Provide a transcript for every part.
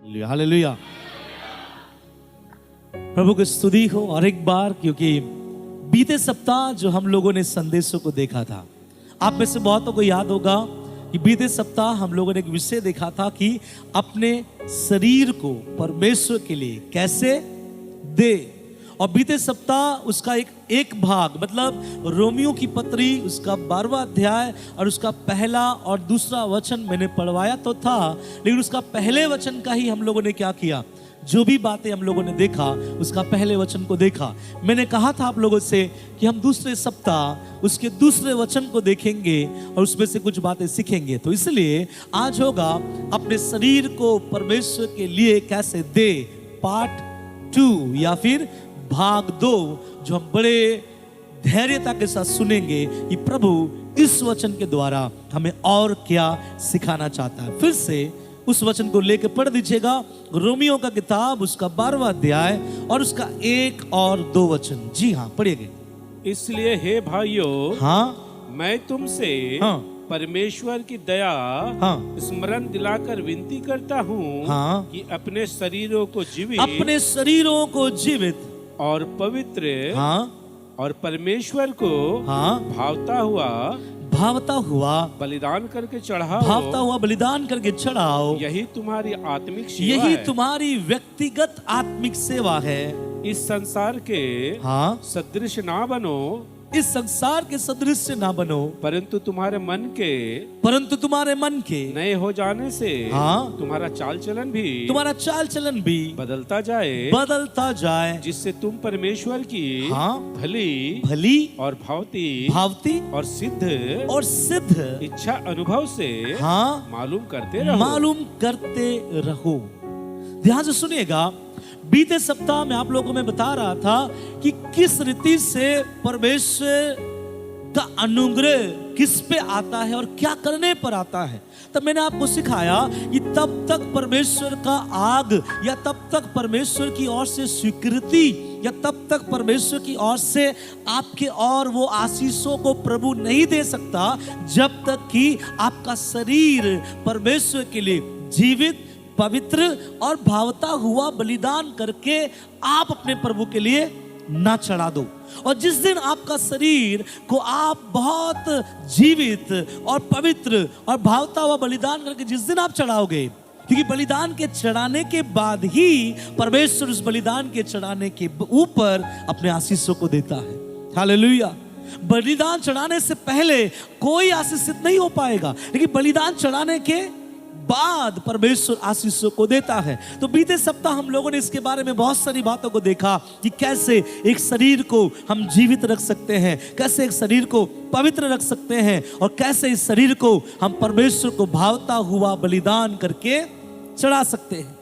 Hallelujah. प्रभु की स्तुति हो और एक बार, क्योंकि बीते सप्ताह जो हम लोगों ने संदेशों को देखा था, आप में से बहुतों को याद होगा कि बीते सप्ताह हम लोगों ने एक विषय देखा था कि अपने शरीर को परमेश्वर के लिए कैसे दे। और बीते सप्ताह उसका एक भाग, मतलब रोमियो की पत्री उसका 12वां अध्याय और उसका पहला और दूसरा वचन मैंने पढ़वाया तो था, लेकिन उसका पहले वचन का ही हम लोगों ने क्या किया, जो भी बातें हम लोगों ने देखा उसका पहले वचन को देखा। मैंने कहा था आप लोगों से कि हम दूसरे सप्ताह उसके दूसरे वचन को देखेंगे और उसमें से कुछ बातें सीखेंगे। तो इसलिए आज होगा अपने शरीर को परमेश्वर के लिए कैसे दे, पार्ट 2 या फिर भाग 2, जो हम बड़े धैर्यता के साथ सुनेंगे कि प्रभु इस वचन के द्वारा हमें और क्या सिखाना चाहता है। फिर से उस वचन को लेकर पढ़ दीजिएगा, रोमियो का किताब उसका 12वां अध्याय और उसका 1 और 2 वचन। जी हाँ, पढ़िएगा। इसलिए हे भाइयों, हाँ, मैं तुमसे हाँ, परमेश्वर की दया हाँ, स्मरण दिलाकर विनती करता हूँ, हाँ, कि अपने शरीरों को जीवित अपने शरीरों को जीवित और पवित्र, हाँ, और परमेश्वर को हाँ, भावता हुआ बलिदान करके चढ़ाओ, भावता हुआ बलिदान करके चढ़ाओ। यही तुम्हारी आत्मिक सेवा यही है। तुम्हारी व्यक्तिगत आत्मिक सेवा है। इस संसार के हाँ, सदृश ना बनो, इस संसार के सदृश ना बनो, परंतु तुम्हारे मन के नए हो जाने से हाँ, तुम्हारा चाल चलन भी बदलता जाए, जिससे तुम परमेश्वर की हाँ, भली और भावती और सिद्ध इच्छा अनुभव से हाँ, मालूम करते रहो। ध्यान से सुनिएगा, बीते सप्ताह में आप लोगों में बता रहा था कि किस रीति से परमेश्वर का अनुग्रह किस पे आता है और क्या करने पर आता है। तब मैंने आपको सिखाया कि तब तक परमेश्वर का आग या तब तक परमेश्वर की ओर से स्वीकृति या तब तक परमेश्वर की ओर से आपके और वो आशीषों को प्रभु नहीं दे सकता, जब तक कि आपका शरीर परमेश्वर के लिए जीवित, पवित्र और भावता हुआ बलिदान करके आप अपने प्रभु के लिए ना चढ़ा दो। और जिस दिन आपका शरीर को आप बहुत जीवित और पवित्र और भावता हुआ बलिदान करके जिस दिन आप चढ़ाओगे, क्योंकि बलिदान के चढ़ाने के बाद ही परमेश्वर उस बलिदान के चढ़ाने के ऊपर अपने आशीषों को देता है। हालेलुया। बलिदान चढ़ाने से पहले कोई आशीषित नहीं हो पाएगा, लेकिन बलिदान चढ़ाने के बाद परमेश्वर आशीषों को देता है। तो बीते सप्ताह हम लोगों ने इसके बारे में बहुत सारी बातों को देखा कि कैसे एक शरीर को हम जीवित रख सकते हैं, कैसे एक शरीर को पवित्र रख सकते हैं और कैसे इस शरीर को हम परमेश्वर को भावता हुआ बलिदान करके चढ़ा सकते हैं।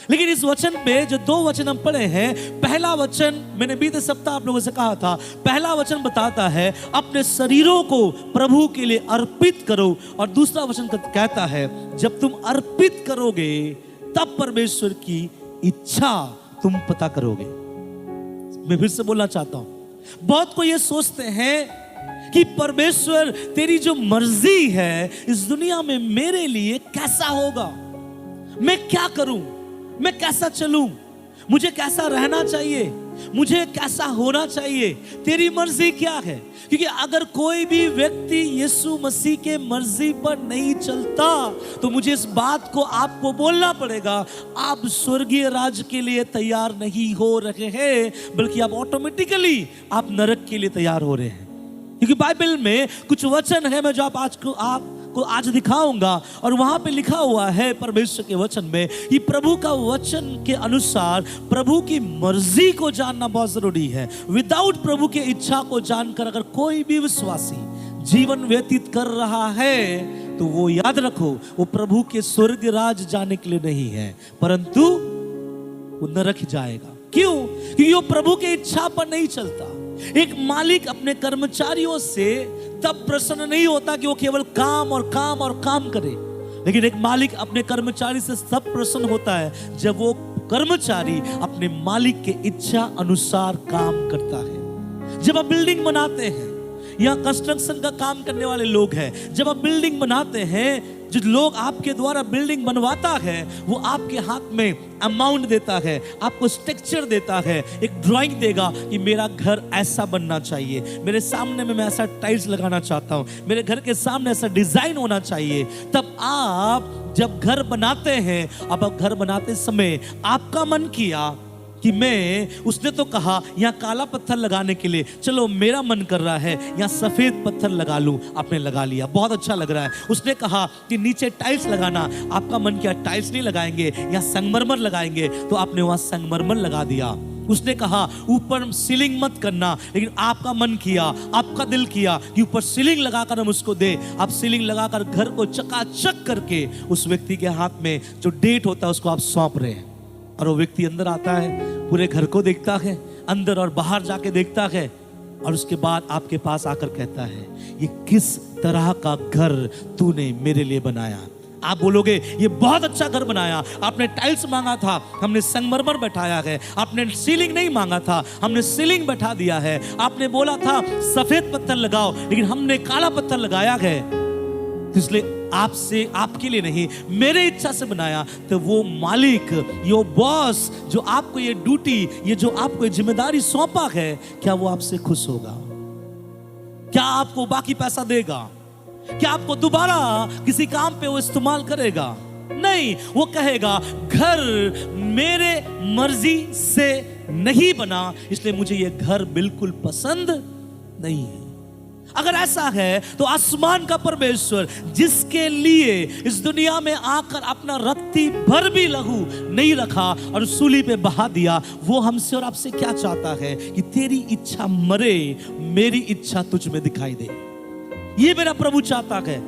लेकिन इस वचन पे जो 2 वचन हम पढ़े हैं, पहला वचन मैंने बीते सप्ताह आप लोगों से कहा था, पहला वचन बताता है अपने शरीरों को प्रभु के लिए अर्पित करो, और दूसरा वचन कहता है जब तुम अर्पित करोगे तब परमेश्वर की इच्छा तुम पता करोगे। मैं फिर से बोलना चाहता हूं, बहुत को ये सोचते हैं कि परमेश्वर तेरी जो मर्जी है इस दुनिया में मेरे लिए कैसा होगा, मैं क्या करूं, मैं कैसा चलूं, मुझे कैसा रहना चाहिए, मुझे कैसा होना चाहिए, तेरी मर्जी क्या है। क्योंकि अगर कोई भी व्यक्ति यीशु मसीह के मर्जी पर नहीं चलता तो मुझे इस बात को आपको बोलना पड़ेगा, आप स्वर्गीय राज्य के लिए तैयार नहीं हो रहे हैं, बल्कि आप ऑटोमेटिकली आप नरक के लिए तैयार हो रहे हैं। क्योंकि बाइबल में कुछ वचन है मैं जो आपको आज दिखाऊंगा, और वहां पे लिखा हुआ है परमेश्वर के वचन में कि प्रभु का वचन के अनुसार प्रभु की मर्जी को जानना बहुत जरूरी है। विदाउट प्रभु की इच्छा को जानकर अगर कोई भी विश्वासी जीवन व्यतीत कर रहा है तो वो याद रखो, वो प्रभु के स्वर्ग राज जाने के लिए नहीं है, परंतु वो नरक जाएगा। क्यों? क्योंकि वो प्रभु की इच्छा पर नहीं चलता। एक मालिक अपने कर्मचारियों से तब प्रसन्न नहीं होता कि वो केवल काम और काम और काम करे, लेकिन एक मालिक अपने कर्मचारी से तब प्रसन्न होता है जब वो कर्मचारी अपने मालिक के इच्छा अनुसार काम करता है। जब आप बिल्डिंग बनाते हैं, यहाँ कंस्ट्रक्शन का काम करने वाले लोग हैं, जब आप बिल्डिंग बनाते हैं जो लोग आपके द्वारा बिल्डिंग बनवाता है वो आपके हाथ में अमाउंट देता है, आपको स्ट्रक्चर देता है, एक ड्राइंग देगा कि मेरा घर ऐसा बनना चाहिए, मेरे सामने में मैं ऐसा टाइल्स लगाना चाहता हूँ, मेरे घर के सामने ऐसा डिजाइन होना चाहिए। तब आप जब घर बनाते हैं, अब आप घर बनाते समय आपका मन किया कि मैं, उसने तो कहा यहाँ काला पत्थर लगाने के लिए, चलो मेरा मन कर रहा है यहाँ सफेद पत्थर लगा लूं, आपने लगा लिया, बहुत अच्छा लग रहा है। उसने कहा कि नीचे टाइल्स लगाना, आपका मन किया टाइल्स नहीं लगाएंगे यहाँ संगमरमर लगाएंगे, तो आपने वहां संगमरमर लगा दिया। उसने कहा ऊपर सीलिंग मत करना, लेकिन आपका मन किया, आपका दिल किया कि ऊपर सीलिंग लगाकर हम उसको दे। आप सीलिंग लगाकर घर को चकाचक करके उस व्यक्ति के हाथ में जो डेट होता है उसको आप सौंप रहे हैं, और वो व्यक्ति अंदर आता है, पूरे घर को देखता है, अंदर और बाहर जाके देखता है, और उसके बाद आपके पास आकर कहता है ये किस तरह का घर तूने मेरे लिए बनाया। आप बोलोगे ये बहुत अच्छा घर बनाया, आपने टाइल्स मांगा था, हमने संगमरमर बैठाया है, आपने सीलिंग नहीं मांगा था, हमने सीलिंग बैठा दिया है, आपने बोला था सफेद पत्थर लगाओ, लेकिन हमने काला पत्थर लगाया है, इसलिए आपसे, आपके लिए नहीं, मेरे इच्छा से बनाया। तो वो मालिक, यो बॉस जो आपको ये ड्यूटी, ये जो आपको ये जिम्मेदारी सौंपा है, क्या वो आपसे खुश होगा? क्या आपको बाकी पैसा देगा? क्या आपको दोबारा किसी काम पे वो इस्तेमाल करेगा? नहीं, वो कहेगा घर मेरे मर्जी से नहीं बना, इसलिए मुझे ये घर बिल्कुल पसंद नहीं है। अगर ऐसा है तो आसमान का परमेश्वर जिसके लिए इस दुनिया में आकर अपना रत्ती भर भी लहू नहीं रखा और सूली पे बहा दिया, वो हमसे और आपसे क्या चाहता है कि तेरी इच्छा मरे, मेरी इच्छा तुझ में दिखाई दे। ये मेरा प्रभु चाहता है।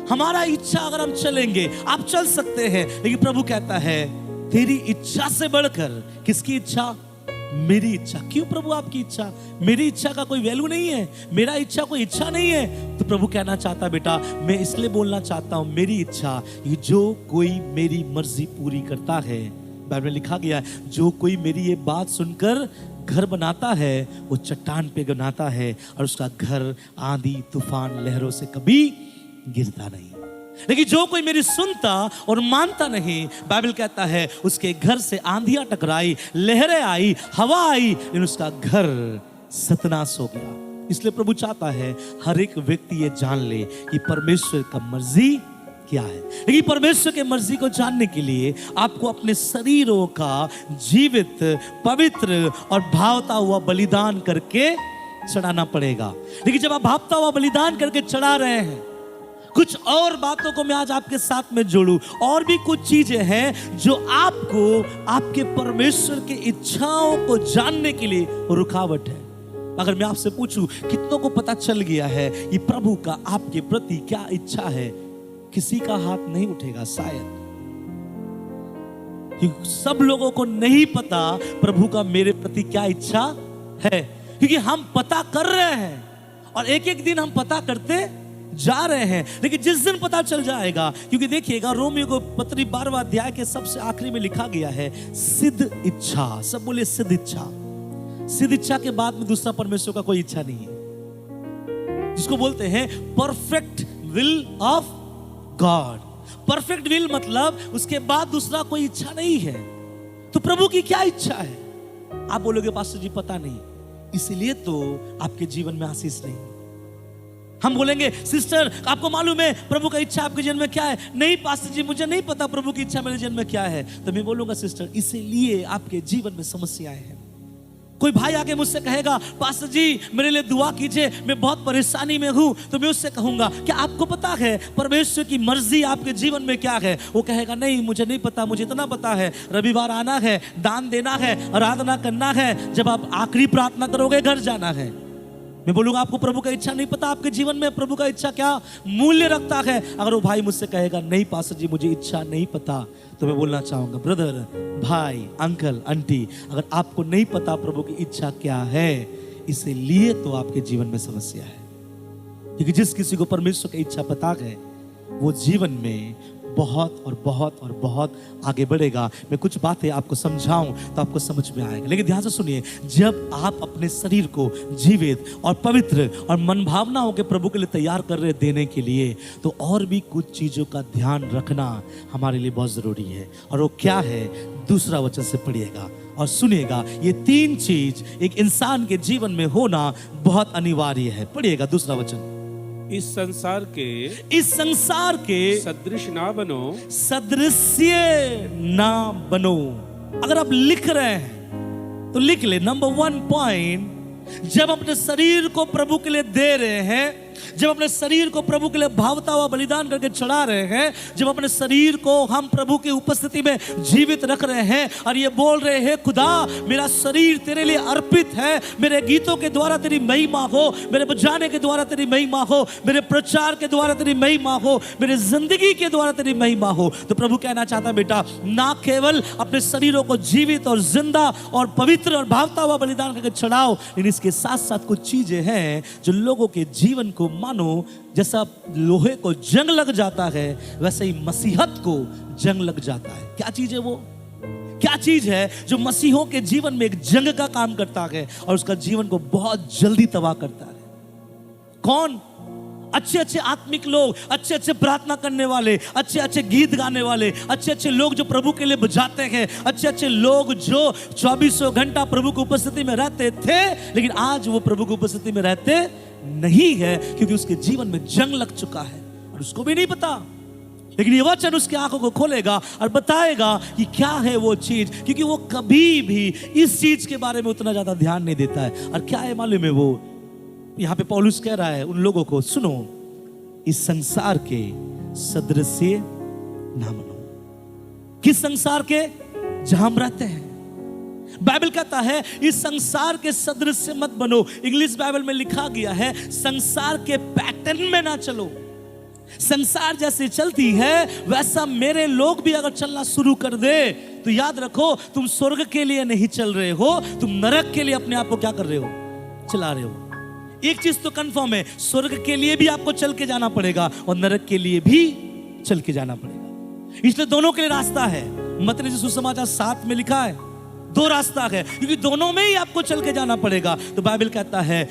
हमारा इच्छा अगर हम चलेंगे, आप चल सकते हैं, लेकिन प्रभु कहता है तेरी इच्छा से बढ़कर, किसकी इच्छा? मेरी इच्छा। क्यों प्रभु आपकी इच्छा? मेरी इच्छा का कोई वैल्यू नहीं है, मेरा इच्छा कोई इच्छा नहीं है। तो प्रभु कहना चाहता बेटा, मैं इसलिए बोलना चाहता हूं मेरी इच्छा, ये जो कोई मेरी मर्जी पूरी करता है, बाइबल में लिखा गया है जो कोई मेरी ये बात सुनकर घर बनाता है वो चट्टान पे बनाता है और उसका घर आंधी तूफान लहरों से कभी गिरता नहीं। लेकिन जो कोई मेरी सुनता और मानता नहीं, बाइबल कहता है उसके घर से आंधियां टकराई, लहरें आई, हवा आई, लेकिन उसका घर सतनाश हो गया। इसलिए प्रभु चाहता है हर एक व्यक्ति ये जान ले कि परमेश्वर का मर्जी क्या है। लेकिन परमेश्वर के मर्जी को जानने के लिए आपको अपने शरीरों का जीवित, पवित्र और भावता हुआ बलिदान करके चढ़ाना पड़ेगा। लेकिन जब आप भावता हुआ बलिदान करके चढ़ा रहे हैं, कुछ और बातों को मैं आज आपके साथ में जोड़ूं, और भी कुछ चीजें हैं जो आपको आपके परमेश्वर की इच्छाओं को जानने के लिए रुकावट है। अगर मैं आपसे पूछूं कितनों को पता चल गया है कि प्रभु का आपके प्रति क्या इच्छा है, किसी का हाथ नहीं उठेगा शायद, क्योंकि सब लोगों को नहीं पता प्रभु का मेरे प्रति क्या इच्छा है, क्योंकि हम पता कर रहे हैं और एक एक दिन हम पता करते जा रहे हैं। लेकिन जिस दिन पता चल जाएगा, क्योंकि देखिएगा रोमियो को पत्री 12वां अध्याय के सबसे आखिरी में लिखा गया है सिद्ध इच्छा। सब बोले सिद्ध इच्छा। सिद्ध इच्छा के बाद में दूसरा परमेश्वर का कोई इच्छा नहीं है, जिसको बोलते हैं perfect will of God. Perfect will मतलब उसके बाद दूसरा कोई इच्छा नहीं है। तो प्रभु की क्या इच्छा है? आप बोलोगे पास्टर जी पता नहीं, इसीलिए तो आपके जीवन में आशीष नहीं। हम बोलेंगे सिस्टर आपको मालूम है प्रभु का इच्छा आपके जीवन में क्या है? नहीं पास्टर जी मुझे नहीं पता प्रभु की इच्छा मेरे जीवन में क्या है। तो मैं बोलूंगा सिस्टर इसीलिए आपके जीवन में समस्याएं हैं। कोई भाई आके मुझसे कहेगा पास्टर जी मेरे लिए दुआ कीजिए, मैं बहुत परेशानी में हूं, तो मैं उससे कहूंगा क्या आपको पता है परमेश्वर की मर्जी आपके जीवन में क्या है? वो कहेगा नहीं मुझे नहीं पता, मुझे इतना पता है रविवार आना है, दान देना है, आराधना करना है, जब आप आखिरी प्रार्थना करोगे घर जाना है। मैं बोलूंगा आपको प्रभु का इच्छा नहीं पता, आपके जीवन में प्रभु का इच्छा क्या मूल्य रखता है? अगर वो भाई मुझसे कहेगा नहीं पास्टर जी मुझे इच्छा नहीं पता, तो मैं बोलना चाहूंगा ब्रदर, भाई, अंकल, आंटी, अगर आपको नहीं पता प्रभु की इच्छा क्या है, इसलिए तो आपके जीवन में समस्या है। क्योंकि जिस किसी को परमेश्वर की इच्छा पता है वो जीवन में बहुत और बहुत और बहुत आगे बढ़ेगा। मैं कुछ बातें आपको समझाऊं तो आपको समझ में आएगा, लेकिन ध्यान से सुनिए। जब आप अपने शरीर को जीवित और पवित्र और मन भावनाओं के प्रभु के लिए तैयार कर रहे देने के लिए, तो और भी कुछ चीजों का ध्यान रखना हमारे लिए बहुत जरूरी है। और वो क्या है? दूसरा वचन से पढ़िएगा और सुनिएगा। ये 3 चीज एक इंसान के जीवन में होना बहुत अनिवार्य है। पढ़िएगा दूसरा वचन। इस संसार के सदृश ना बनो, सदृश्य ना बनो। अगर आप लिख रहे हैं तो लिख ले, नंबर 1 पॉइंट, जब अपने शरीर को प्रभु के लिए दे रहे हैं, जब अपने शरीर को प्रभु के लिए भावता हुआ बलिदान करके चढ़ा रहे हैं, जब अपने शरीर को हम प्रभु की उपस्थिति में जीवित रख रहे हैं और ये बोल रहे हैं, खुदा मेरा शरीर तेरे लिए अर्पित है, मेरे गीतों के द्वारा तेरी महिमा हो, मेरे बजाने के द्वारा तेरी महिमा हो, मेरे प्रचार के द्वारा तेरी महिमा हो, मेरे जिंदगी के द्वारा तेरी महिमा हो, तो प्रभु कहना चाहता है, बेटा ना केवल अपने शरीरों को जीवित और जिंदा और पवित्र और भावता हुआ बलिदान करके चढ़ाओ, लेकिन इसके साथ साथ कुछ चीजें हैं जो लोगों के जीवन को, मानो जैसा लोहे को जंग लग जाता है वैसे ही मसीहत को जंग लग जाता है। क्या चीज है वो? क्या चीज है जो मसीहों के जीवन में एक जंग का काम करता है और उसका जीवन को बहुत जल्दी तबाह करता है? कौन? अच्छे अच्छे आत्मिक लोग, अच्छे अच्छे प्रार्थना करने वाले, अच्छे अच्छे गीत गाने वाले, अच्छे अच्छे लोग जो प्रभु के लिए बजाते हैं, अच्छे अच्छे लोग जो 24 घंटा प्रभु की उपस्थिति में रहते थे, लेकिन आज वो प्रभु की उपस्थिति में रहते नहीं है क्योंकि उसके जीवन में जंग लग चुका है और उसको भी नहीं पता। लेकिन ये वचन उसकी आंखों को खोलेगा और बताएगा कि क्या है वो चीज, क्योंकि वो कभी भी इस चीज के बारे में उतना ज्यादा ध्यान नहीं देता है। और क्या है मालूम है? वो यहां पे पौलुस कह रहा है उन लोगों को, सुनो, इस संसार के सदृश्य ना बनो। किस संसार के? जहां हम रहते हैं। बाइबल कहता है इस संसार के सदृश्य मत बनो। इंग्लिश बाइबल में लिखा गया है संसार के पैटर्न में ना चलो। संसार जैसे चलती है वैसा मेरे लोग भी अगर चलना शुरू कर दे तो याद रखो, तुम स्वर्ग के लिए नहीं चल रहे हो, तुम नरक के लिए अपने आप को क्या कर रहे हो? चला रहे हो। एक चीज तो कंफर्म है, स्वर्ग के लिए भी आपको चल के जाना पड़ेगा और नरक के लिए भी चल के जाना पड़ेगा। इसलिए दोनों के लिए रास्ता है। मत्ती सुसमाचार 7 में लिखा है 2 रास्ता है, क्योंकि दोनों में ही आपको चल के जाना पड़ेगा। तो बाइबल कहता है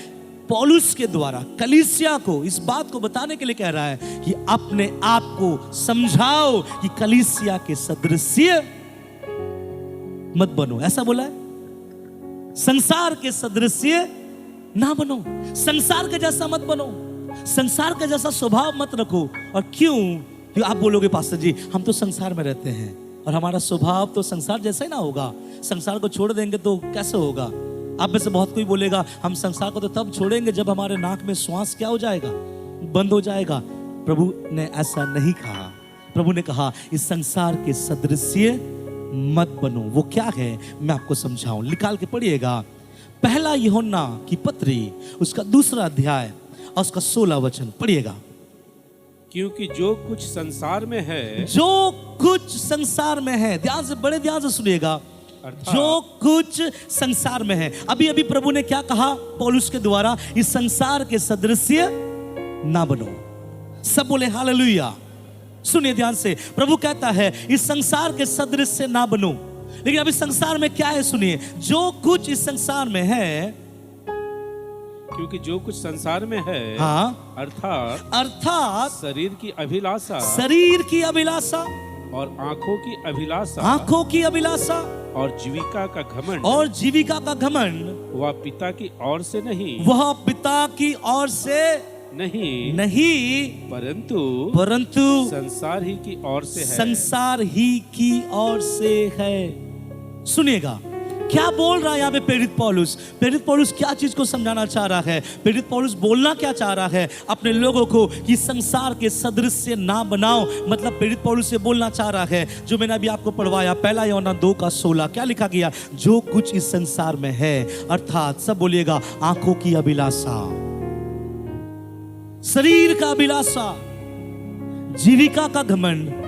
पौलुस के द्वारा कलीसिया को इस बात को बताने के लिए कह रहा है कि अपने आप को समझाओ कि कलीसिया के सदृश्य मत बनो। ऐसा बोला है, संसार के सदृश्य ना बनो, संसार के जैसा मत बनो, संसार का जैसा स्वभाव मत रखो। और क्यों? आप बोलोगे पास्टर जी हम तो संसार में रहते हैं और हमारा स्वभाव तो संसार जैसा ही ना होगा, संसार को छोड़ देंगे तो कैसे होगा? आप में से बहुत कोई बोलेगा हम संसार को तो तब छोड़ेंगे जब हमारे नाक में श्वास क्या हो जाएगा? बंद हो जाएगा। प्रभु ने ऐसा नहीं कहा। प्रभु ने कहा इस संसार के सदृश्य मत बनो। वो क्या है मैं आपको समझाऊं, निकाल के पढ़िएगा। पहला यूहन्ना की पत्री उसका 2 अध्याय और उसका 16 वचन पढ़िएगा। क्योंकि जो कुछ संसार में है, जो कुछ संसार में है, ध्यान से, बड़े ध्यान से सुनिएगा, जो कुछ संसार में है। अभी अभी प्रभु ने क्या कहा पौलुस के द्वारा? इस संसार के सदृश्य ना बनो। सब बोले हालेलुया। सुनिए ध्यान से, प्रभु कहता है इस संसार के सदृश्य ना बनो। लेकिन अभी संसार में क्या है सुनिए, जो कुछ इस संसार में है, क्योंकि जो कुछ संसार में है, हाँ, अर्थात शरीर की अभिलाषा, शरीर की अभिलाषा और आंखों की अभिलाषा, आंखों की अभिलाषा और जीविका का घमंड, और जीविका का घमंड, वह पिता की ओर से नहीं, वह पिता की ओर से नहीं, परंतु संसार ही की ओर से है। संसार ही की ओर से है। सुनिएगा क्या बोल रहा है यहाँ पे प्रेरित पौलुस। प्रेरित पौलुस क्या चीज को समझाना चाह रहा है? प्रेरित पौलुस बोलना क्या चाह रहा है अपने लोगों को कि संसार के सदृश्य ना बनाओ। मतलब प्रेरित पौलुस से बोलना चाह रहा है जो मैंने अभी आपको पढ़वाया, पहला यूहन्ना 2:16 क्या लिखा गया? जो कुछ इस संसार में है, अर्थात सब बोलिएगा, आंखों की अभिलाषा, शरीर का अभिलाषा, जीविका का घमंड।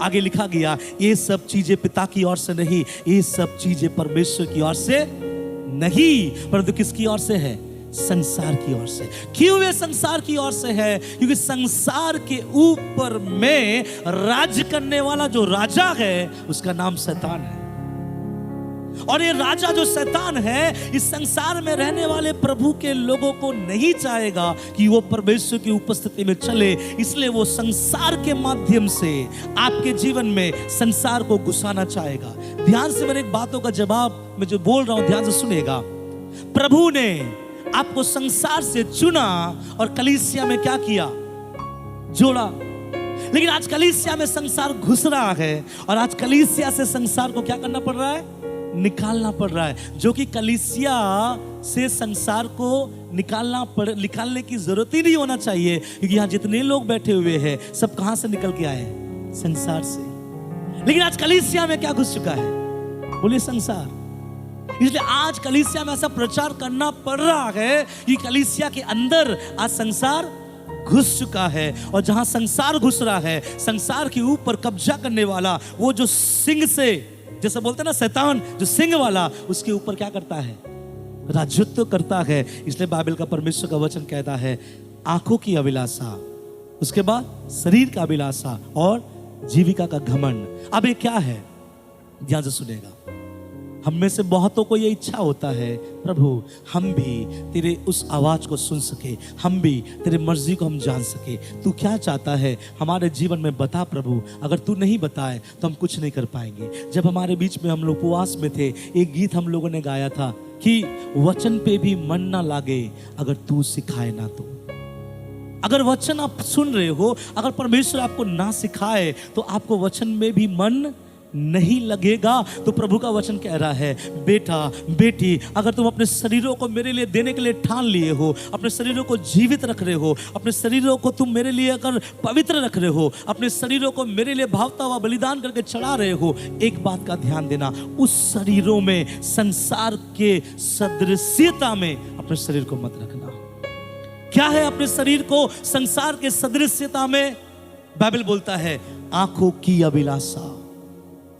आगे लिखा गया ये सब चीजें पिता की ओर से नहीं, ये सब चीजें परमेश्वर की ओर से नहीं, परंतु किसकी ओर से है? संसार की ओर से। क्यों ये संसार की ओर से है? क्योंकि संसार के ऊपर में राज्य करने वाला जो राजा है उसका नाम शैतान है। और ये राजा जो शैतान है इस संसार में रहने वाले प्रभु के लोगों को नहीं चाहेगा कि वो परमेश्वर की उपस्थिति में चले, इसलिए वो संसार के माध्यम से आपके जीवन में संसार को घुसाना चाहेगा। ध्यान से मेरे एक बातों का जवाब मैं जो बोल रहा हूं ध्यान से सुनिएगा। प्रभु ने आपको संसार से चुना और कलीसिया में क्या किया? जोड़ा। लेकिन आज कलीसिया में संसार घुस रहा है और आज कलीसिया से संसार को क्या करना पड़ रहा है? निकालना पड़ रहा है। जो कि कलीसिया से संसार को निकालने की जरूरत ही नहीं होना चाहिए, क्योंकि यहाँ जितने लोग बैठे हुए हैं सब कहां से निकल के आए? संसार से। लेकिन आज कलीसिया में क्या घुस चुका है? बोलिए संसार। इसलिए आज कलीसिया में ऐसा प्रचार करना पड़ रहा है कि कलीसिया के अंदर आज संसार घुस चुका है। और जहां संसार घुस रहा है, संसार के ऊपर कब्जा करने वाला वो जो सिंह से, जैसे बोलते हैं ना शैतान, जो सिंह वाला, उसके ऊपर क्या करता है? राजत्व करता है। इसलिए बाइबल का परमेश्वर का वचन कहता है आंखों की अभिलाषा, उसके बाद शरीर का अभिलाषा और जीविका का घमंड। अब ये क्या है? ध्यान से सुनेगा। हम में से बहुतों को ये इच्छा होता है प्रभु हम भी तेरे उस आवाज को सुन सके, हम भी तेरे मर्जी को हम जान सके। तू क्या चाहता है हमारे जीवन में बता प्रभु। अगर तू नहीं बताए तो हम कुछ नहीं कर पाएंगे। जब हमारे बीच में हम लोग उपवास में थे, एक गीत हम लोगों ने गाया था कि वचन पे भी मन ना लागे अगर तू सिखाए ना तो। अगर वचन आप सुन रहे हो, अगर परमेश्वर आपको ना सिखाए तो आपको वचन में भी मन नहीं लगेगा। तो प्रभु का वचन कह रहा है बेटा बेटी, अगर तुम अपने शरीरों को मेरे लिए देने के लिए ठान लिए हो, अपने शरीरों को जीवित रख रहे हो, अपने शरीरों को तुम मेरे लिए अगर पवित्र रख रहे हो, अपने शरीरों को मेरे लिए भावता हुआ बलिदान करके चढ़ा रहे हो, एक बात का ध्यान देना, उस शरीरों में संसार के सदृश्यता में अपने शरीर को मत रखना। क्या है अपने शरीर को संसार के सदृश्यता में? बाइबल बोलता है आंखों की अभिलाषा,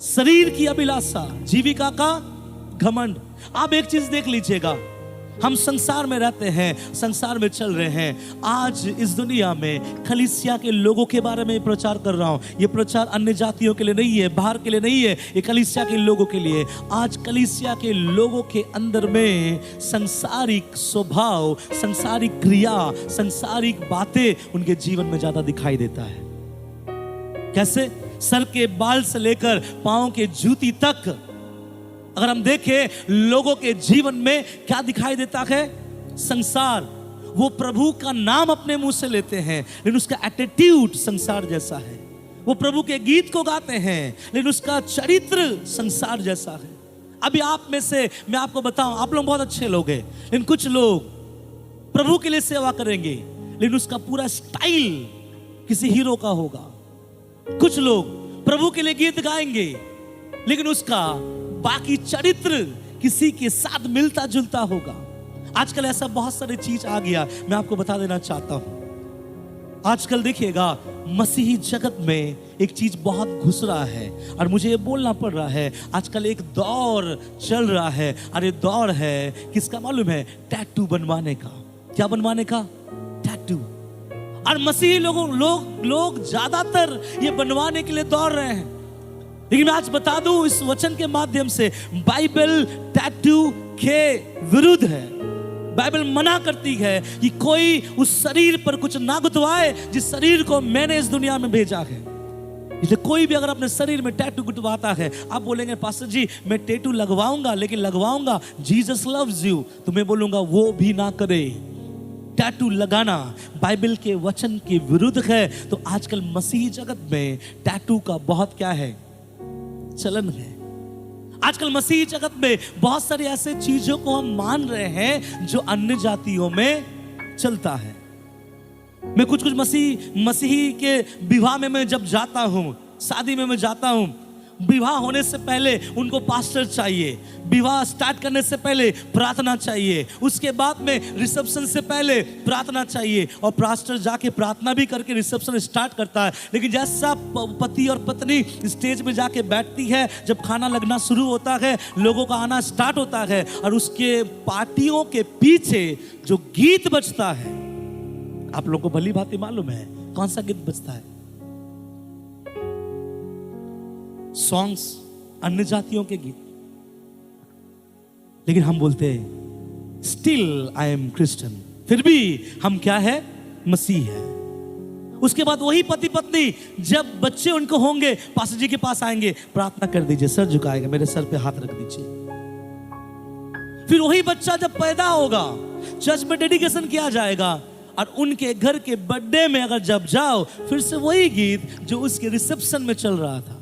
शरीर की अभिलाषा, जीविका का घमंड। आप एक चीज देख लीजिएगा, हम संसार में रहते हैं, संसार में चल रहे हैं। आज इस दुनिया में कलीसिया के लोगों के बारे में प्रचार कर रहा हूं। ये प्रचार अन्य जातियों के लिए नहीं है, बाहर के लिए नहीं है, ये कलीसिया के लोगों के लिए। आज कलीसिया के लोगों के अंदर में संसारिक स्वभाव, संसारिक क्रिया, संसारिक बातें उनके जीवन में ज्यादा दिखाई देता है। कैसे? सर के बाल से लेकर पांव के जूती तक अगर हम देखें लोगों के जीवन में क्या दिखाई देता है? संसार। वो प्रभु का नाम अपने मुंह से लेते हैं लेकिन उसका एटीट्यूड संसार जैसा है। वो प्रभु के गीत को गाते हैं लेकिन उसका चरित्र संसार जैसा है। अभी आप में से मैं आपको बताऊं, आप लोग बहुत अच्छे लोग हैं, लेकिन कुछ लोग प्रभु के लिए सेवा करेंगे लेकिन उसका पूरा स्टाइल किसी हीरो का होगा। कुछ लोग प्रभु के लिए गीत गाएंगे लेकिन उसका बाकी चरित्र किसी के साथ मिलता जुलता होगा। आजकल ऐसा बहुत सारी चीज आ गया, मैं आपको बता देना चाहता हूं। आजकल देखिएगा मसीही जगत में एक चीज बहुत घुस रहा है और मुझे ये बोलना पड़ रहा है। आजकल एक दौर चल रहा है, अरे दौर है किसका मालूम है? टैटू बनवाने का। क्या बनवाने का? टैटू। और मसीही लोग ज्यादातर ये बनवाने के लिए दौड़ रहे हैं। लेकिन मैं आज बता दूं इस वचन के माध्यम से, बाइबल टैटू के विरुद्ध है। बाइबल मना करती है कि कोई उस शरीर पर कुछ ना गुथवाए जिस शरीर को मैंने इस दुनिया में भेजा है। इसलिए कोई भी अगर अपने शरीर में टैटू गुथवाता है, आप बोलेंगे पास्टर जी मैं टैटू लगवाऊंगा, लेकिन लगवाऊंगा जीसस लव्स यू, तो मैं बोलूंगा वो भी ना करे। टैटू लगाना बाइबल के वचन के विरुद्ध है। तो आजकल मसीही जगत में टैटू का बहुत क्या है? चलन है। आजकल मसीही जगत में बहुत सारी ऐसे चीजों को हम मान रहे हैं जो अन्य जातियों में चलता है। मैं कुछ मसीही के विवाह में मैं जब जाता हूं, शादी में मैं जाता हूं, विवाह होने से पहले उनको पास्टर चाहिए, विवाह स्टार्ट करने से पहले प्रार्थना चाहिए, उसके बाद में रिसेप्शन से पहले प्रार्थना चाहिए, और पास्टर जाके प्रार्थना भी करके रिसेप्शन स्टार्ट करता है। लेकिन जैसा पति और पत्नी स्टेज में जाके बैठती है, जब खाना लगना शुरू होता है, लोगों का आना स्टार्ट होता है, और उसके पार्टियों के पीछे जो गीत बजता है, आप लोगों को भली भांति मालूम है कौन सा गीत बजता है? सॉन्ग्स, अन्य जातियों के गीत। लेकिन हम बोलते हैं स्टिल आई एम क्रिश्चियन, फिर भी हम क्या है? मसीह है। उसके बाद वही पति पत्नी जब बच्चे उनको होंगे, पास्टर जी के पास आएंगे, प्रार्थना कर दीजिए, सर झुकाएगा, मेरे सर पे हाथ रख दीजिए। फिर वही बच्चा जब पैदा होगा, चर्च में डेडिकेशन किया जाएगा, और उनके घर के बर्थडे में अगर जब जाओ, फिर से वही गीत जो उसके रिसेप्शन में चल रहा था।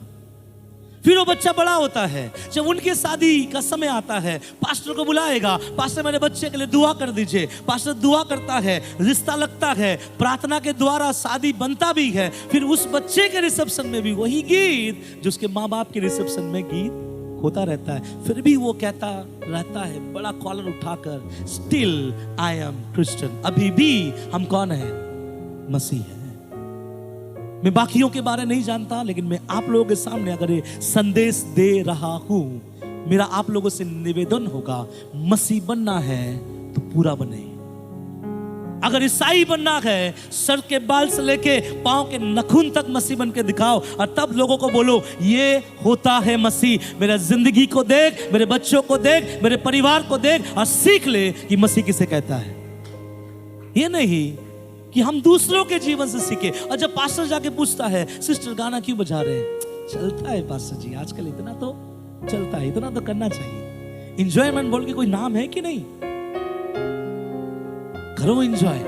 फिर वो बच्चा बड़ा होता है, जब उनके शादी का समय आता है, पास्टर को बुलाएगा, पास्टर मेरे बच्चे के लिए दुआ कर दीजिए, पास्टर दुआ करता है, रिश्ता लगता है, प्रार्थना के द्वारा शादी बनता भी है। फिर उस बच्चे के रिसेप्शन में भी वही गीत जो उसके माँ बाप के रिसेप्शन में गीत होता रहता है। फिर भी वो कहता रहता है बड़ा कॉलर उठाकर, स्टिल आई एम क्रिश्चियन, अभी भी हम कौन है? मसीह है। मैं बाकियों के बारे नहीं जानता, लेकिन मैं आप लोगों के सामने अगर ये संदेश दे रहा हूं, मेरा आप लोगों से निवेदन होगा, मसीह बनना है तो पूरा बने। अगर ईसाई बनना है, सर के बाल से लेके पांव के नखून तक मसीह बन के दिखाओ, और तब लोगों को बोलो ये होता है मसीह। मेरा जिंदगी को देख, मेरे बच्चों को देख, मेरे परिवार को देख, और सीख ले कि मसीह किसे कहता है। ये नहीं कि हम दूसरों के जीवन से सीखे। और जब पास्टर जाके पूछता है, सिस्टर गाना क्यों बजा रहे हैं? चलता है पास्टर जी, आजकल इतना तो चलता है, इतना तो करना चाहिए। एंजॉयमेंट बोल के कोई नाम है कि नहीं? करो एंजॉय।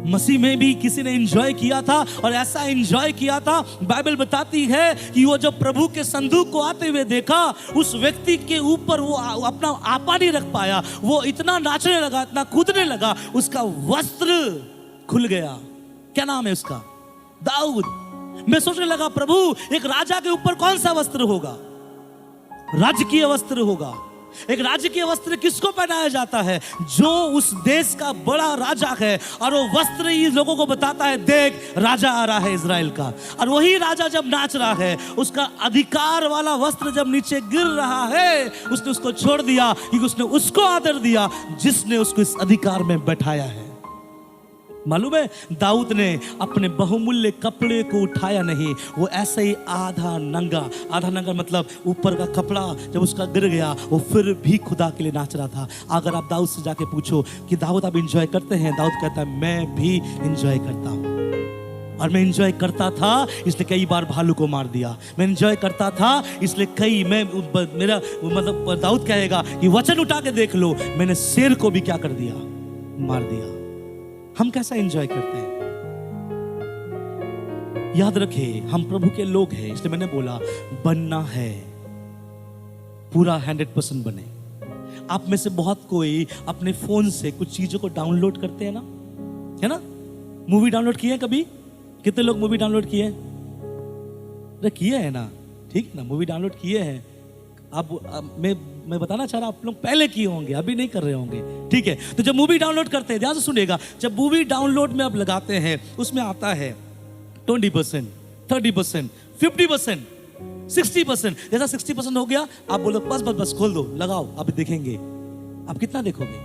मसीह में भी किसी ने एंजॉय किया था, और ऐसा एंजॉय किया था, बाइबल बताती है कि वो जब प्रभु के संदूक को आते हुए देखा, उस व्यक्ति के ऊपर वो अपना आपा नहीं रख पाया, वो इतना नाचने लगा, इतना कूदने लगा, उसका वस्त्र खुल गया। क्या नाम है उसका? दाऊद। मैं सोचने लगा, प्रभु एक राजा के ऊपर कौन सा वस्त्र होगा? राजकीय वस्त्र होगा। एक राजकीय वस्त्र किसको पहनाया जाता है? जो उस देश का बड़ा राजा है, और वो वस्त्र ही लोगों को बताता है, देख राजा आ रहा है इजराइल का। और वही राजा जब नाच रहा है, उसका अधिकार वाला वस्त्र जब नीचे गिर रहा है, उसने उसको छोड़ दिया, क्योंकि उसने उसको आदर दिया जिसने उसको इस अधिकार में बैठाया है। मालूम है, दाऊद ने अपने बहुमूल्य कपड़े को उठाया नहीं, वो ऐसे ही आधा नंगा मतलब ऊपर का कपड़ा जब उसका गिर गया, वो फिर भी खुदा के लिए नाच रहा था। अगर आप दाऊद से जाके पूछो कि दाऊद आप एंजॉय करते हैं, दाऊद कहता है मैं भी एंजॉय करता हूँ, और मैं एंजॉय करता था इसलिए कई बार भालू को मार दिया, मैं एंजॉय करता था इसलिए मेरा मतलब दाऊद कहेगा कि वचन उठा के देख लो, मैंने शेर को भी क्या कर दिया? मार दिया। हम कैसा एंजॉय करते हैं? याद रखें, हम प्रभु के लोग हैं, इसलिए मैंने बोला बनना है, पूरा 100% बने। आप में से बहुत कोई अपने फोन से कुछ चीजों को डाउनलोड करते हैं ना, है ना? मूवी डाउनलोड किए कभी? कितने लोग मूवी डाउनलोड किए? अरे किए हैं ना, ठीक है ना, मूवी डाउनलोड किए हैं। अब मैं बताना चाह रहा हूं, आप लोग पहले किए होंगे, अभी नहीं कर रहे होंगे, ठीक है? तो जब मूवी डाउनलोड करते हैं, ध्यान से सुनिएगा, जब मूवी डाउनलोड में आप लगाते हैं, उसमें आता है 20%, 30%, 50%, 60%। जैसा 60% हो गया, आप बोलो बस खोल दो, लगाओ, अब देखेंगे। आप कितना देखोगे?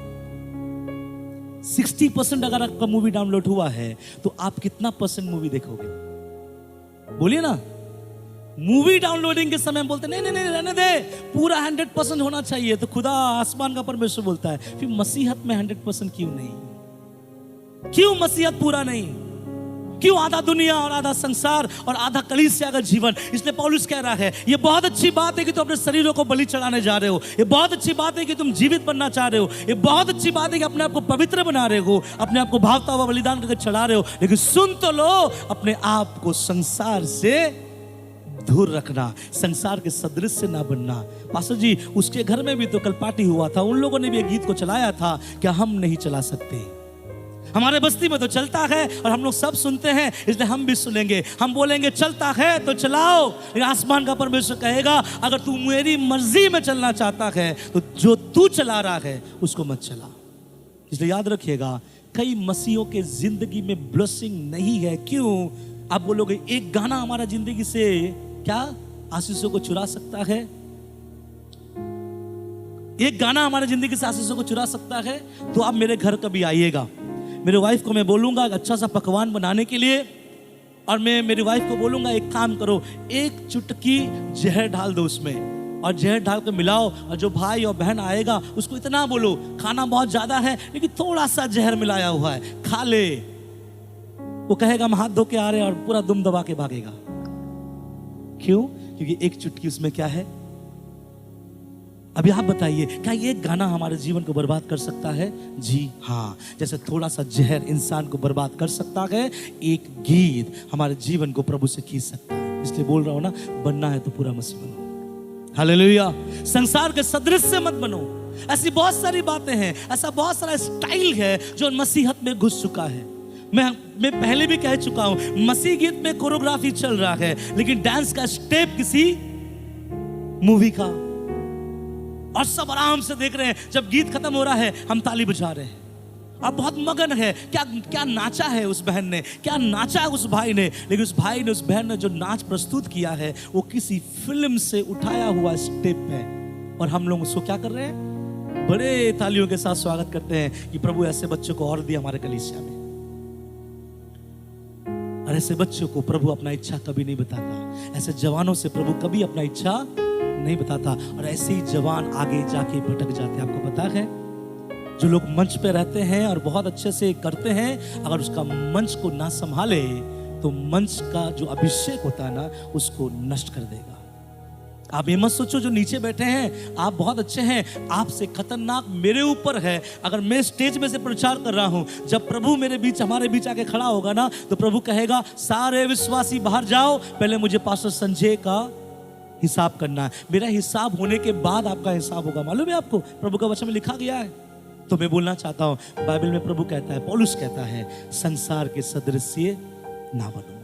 60% अगर आपका मूवी डाउनलोड हुआ है, तो आप कितना % मूवी देखोगे? बोलिए ना। मूवी डाउनलोडिंग के समय बोलते नहीं रहने दे, पूरा 100% होना चाहिए। तो खुदा आसमान का परमेश्वर बोलता है, फिर मसीहत में 100% क्यों नहीं? क्यों मसीहत पूरा नहीं? क्यों आधा दुनिया और आधा संसार और आधा कलीसिया का जीवन? इसलिए पौलुस कह रहा है, ये बहुत अच्छी बात है कि तुम अपने शरीरों को बलि चढ़ाने जा रहे हो, ये बहुत अच्छी बात है कि तुम जीवित बनना चाह रहे हो, ये बहुत अच्छी बात है कि अपने आप को पवित्र बना रहे हो, अपने आप को भावता हुआ बलिदान करके चढ़ा रहे हो, लेकिन सुन तो लो, अपने आप को संसार से दूर रखना, संसार के सदृश से ना बनना। पास्टर जी, उसके घर में भी तो कल पार्टी हुआ था, उन लोगों ने भी एक गीत को चलाया था, क्या हम नहीं चला सकते? हमारे बस्ती में तो चलता है और हम लोग सब सुनते हैं, इसलिए हम भी सुनेंगे। हम बोलेंगे चलता है तो चलाओ, लेकिन आसमान का परमेश्वर कहेगा अगर तू मेरी मर्जी में चलना चाहता है तो जो तू चला रहा है उसको मत चला। इसलिए याद रखिएगा, कई मसीहों के जिंदगी में ब्लेसिंग नहीं है। क्यों? आप बोलोगे एक गाना हमारा जिंदगी से क्या आशीषों को चुरा सकता है? एक गाना हमारे जिंदगी से आशीषों को चुरा सकता है? तो आप मेरे घर कभी आइएगा, मेरे वाइफ को मैं बोलूंगा अच्छा सा पकवान बनाने के लिए, और मैं मेरी वाइफ को बोलूंगा एक काम करो, एक चुटकी जहर डाल दो उसमें, और जहर डाल के मिलाओ, और जो भाई और बहन आएगा उसको इतना बोलो खाना बहुत ज्यादा है लेकिन थोड़ा सा जहर मिलाया हुआ है, खा ले। वो कहेगा हम हाथ धो के आ रहे हैं, और पूरा दुम दबा के भागेगा। क्यों? क्योंकि एक चुटकी उसमें क्या है। अभी आप बताइए, क्या ये गाना हमारे जीवन को बर्बाद कर सकता है? जी हाँ। जैसे थोड़ा सा जहर इंसान को बर्बाद कर सकता है, एक गीत हमारे जीवन को प्रभु से खींच सकता है। इसलिए बोल रहा हूं ना, बनना है तो पूरा मसीह बनो। हालेलुया। संसार के सदृश से मत बनो। ऐसी बहुत सारी बातें हैं, ऐसा बहुत सारा स्टाइल है जो मसीहत में घुस चुका है। मैं पहले भी कह चुका हूं, मसीह गीत में कोरियोग्राफी चल रहा है, लेकिन डांस का स्टेप किसी मूवी का, और सब आराम से देख रहे हैं। जब गीत खत्म हो रहा है हम ताली बजा रहे हैं, अब बहुत मगन है। क्या नाचा है उस बहन ने, क्या नाचा है उस भाई ने, लेकिन उस भाई ने, उस बहन ने जो नाच प्रस्तुत किया है वो किसी फिल्म से उठाया हुआ स्टेप है। और हम लोग उसको क्या कर रहे हैं? बड़े तालियों के साथ स्वागत करते हैं कि प्रभु ऐसे बच्चों को और दिया हमारे कलीसिया में। और ऐसे बच्चों को प्रभु अपना इच्छा कभी नहीं बताता, ऐसे जवानों से प्रभु कभी अपना इच्छा नहीं बताता, और ऐसे ही जवान आगे जाके भटक जाते हैं। आपको पता है, जो लोग मंच पे रहते हैं और बहुत अच्छे से करते हैं, अगर उसका मंच को ना संभाले तो मंच का जो अभिषेक होता है ना, उसको नष्ट कर देगा। आप ये मत सोचो जो नीचे बैठे हैं आप बहुत अच्छे हैं, आपसे खतरनाक मेरे ऊपर है। अगर मैं स्टेज में से प्रचार कर रहा हूं, जब प्रभु मेरे बीच, हमारे बीच आके खड़ा होगा ना, तो प्रभु कहेगा सारे विश्वासी बाहर जाओ, पहले मुझे पास्टर संजय का हिसाब करना है। मेरा हिसाब होने के बाद आपका हिसाब होगा। मालूम है आपको, प्रभु का वचन में लिखा गया है। तो मैं बोलना चाहता हूं, बाइबल में प्रभु कहता है, पौलुस कहता है, संसार के सदृश्य ना बनो,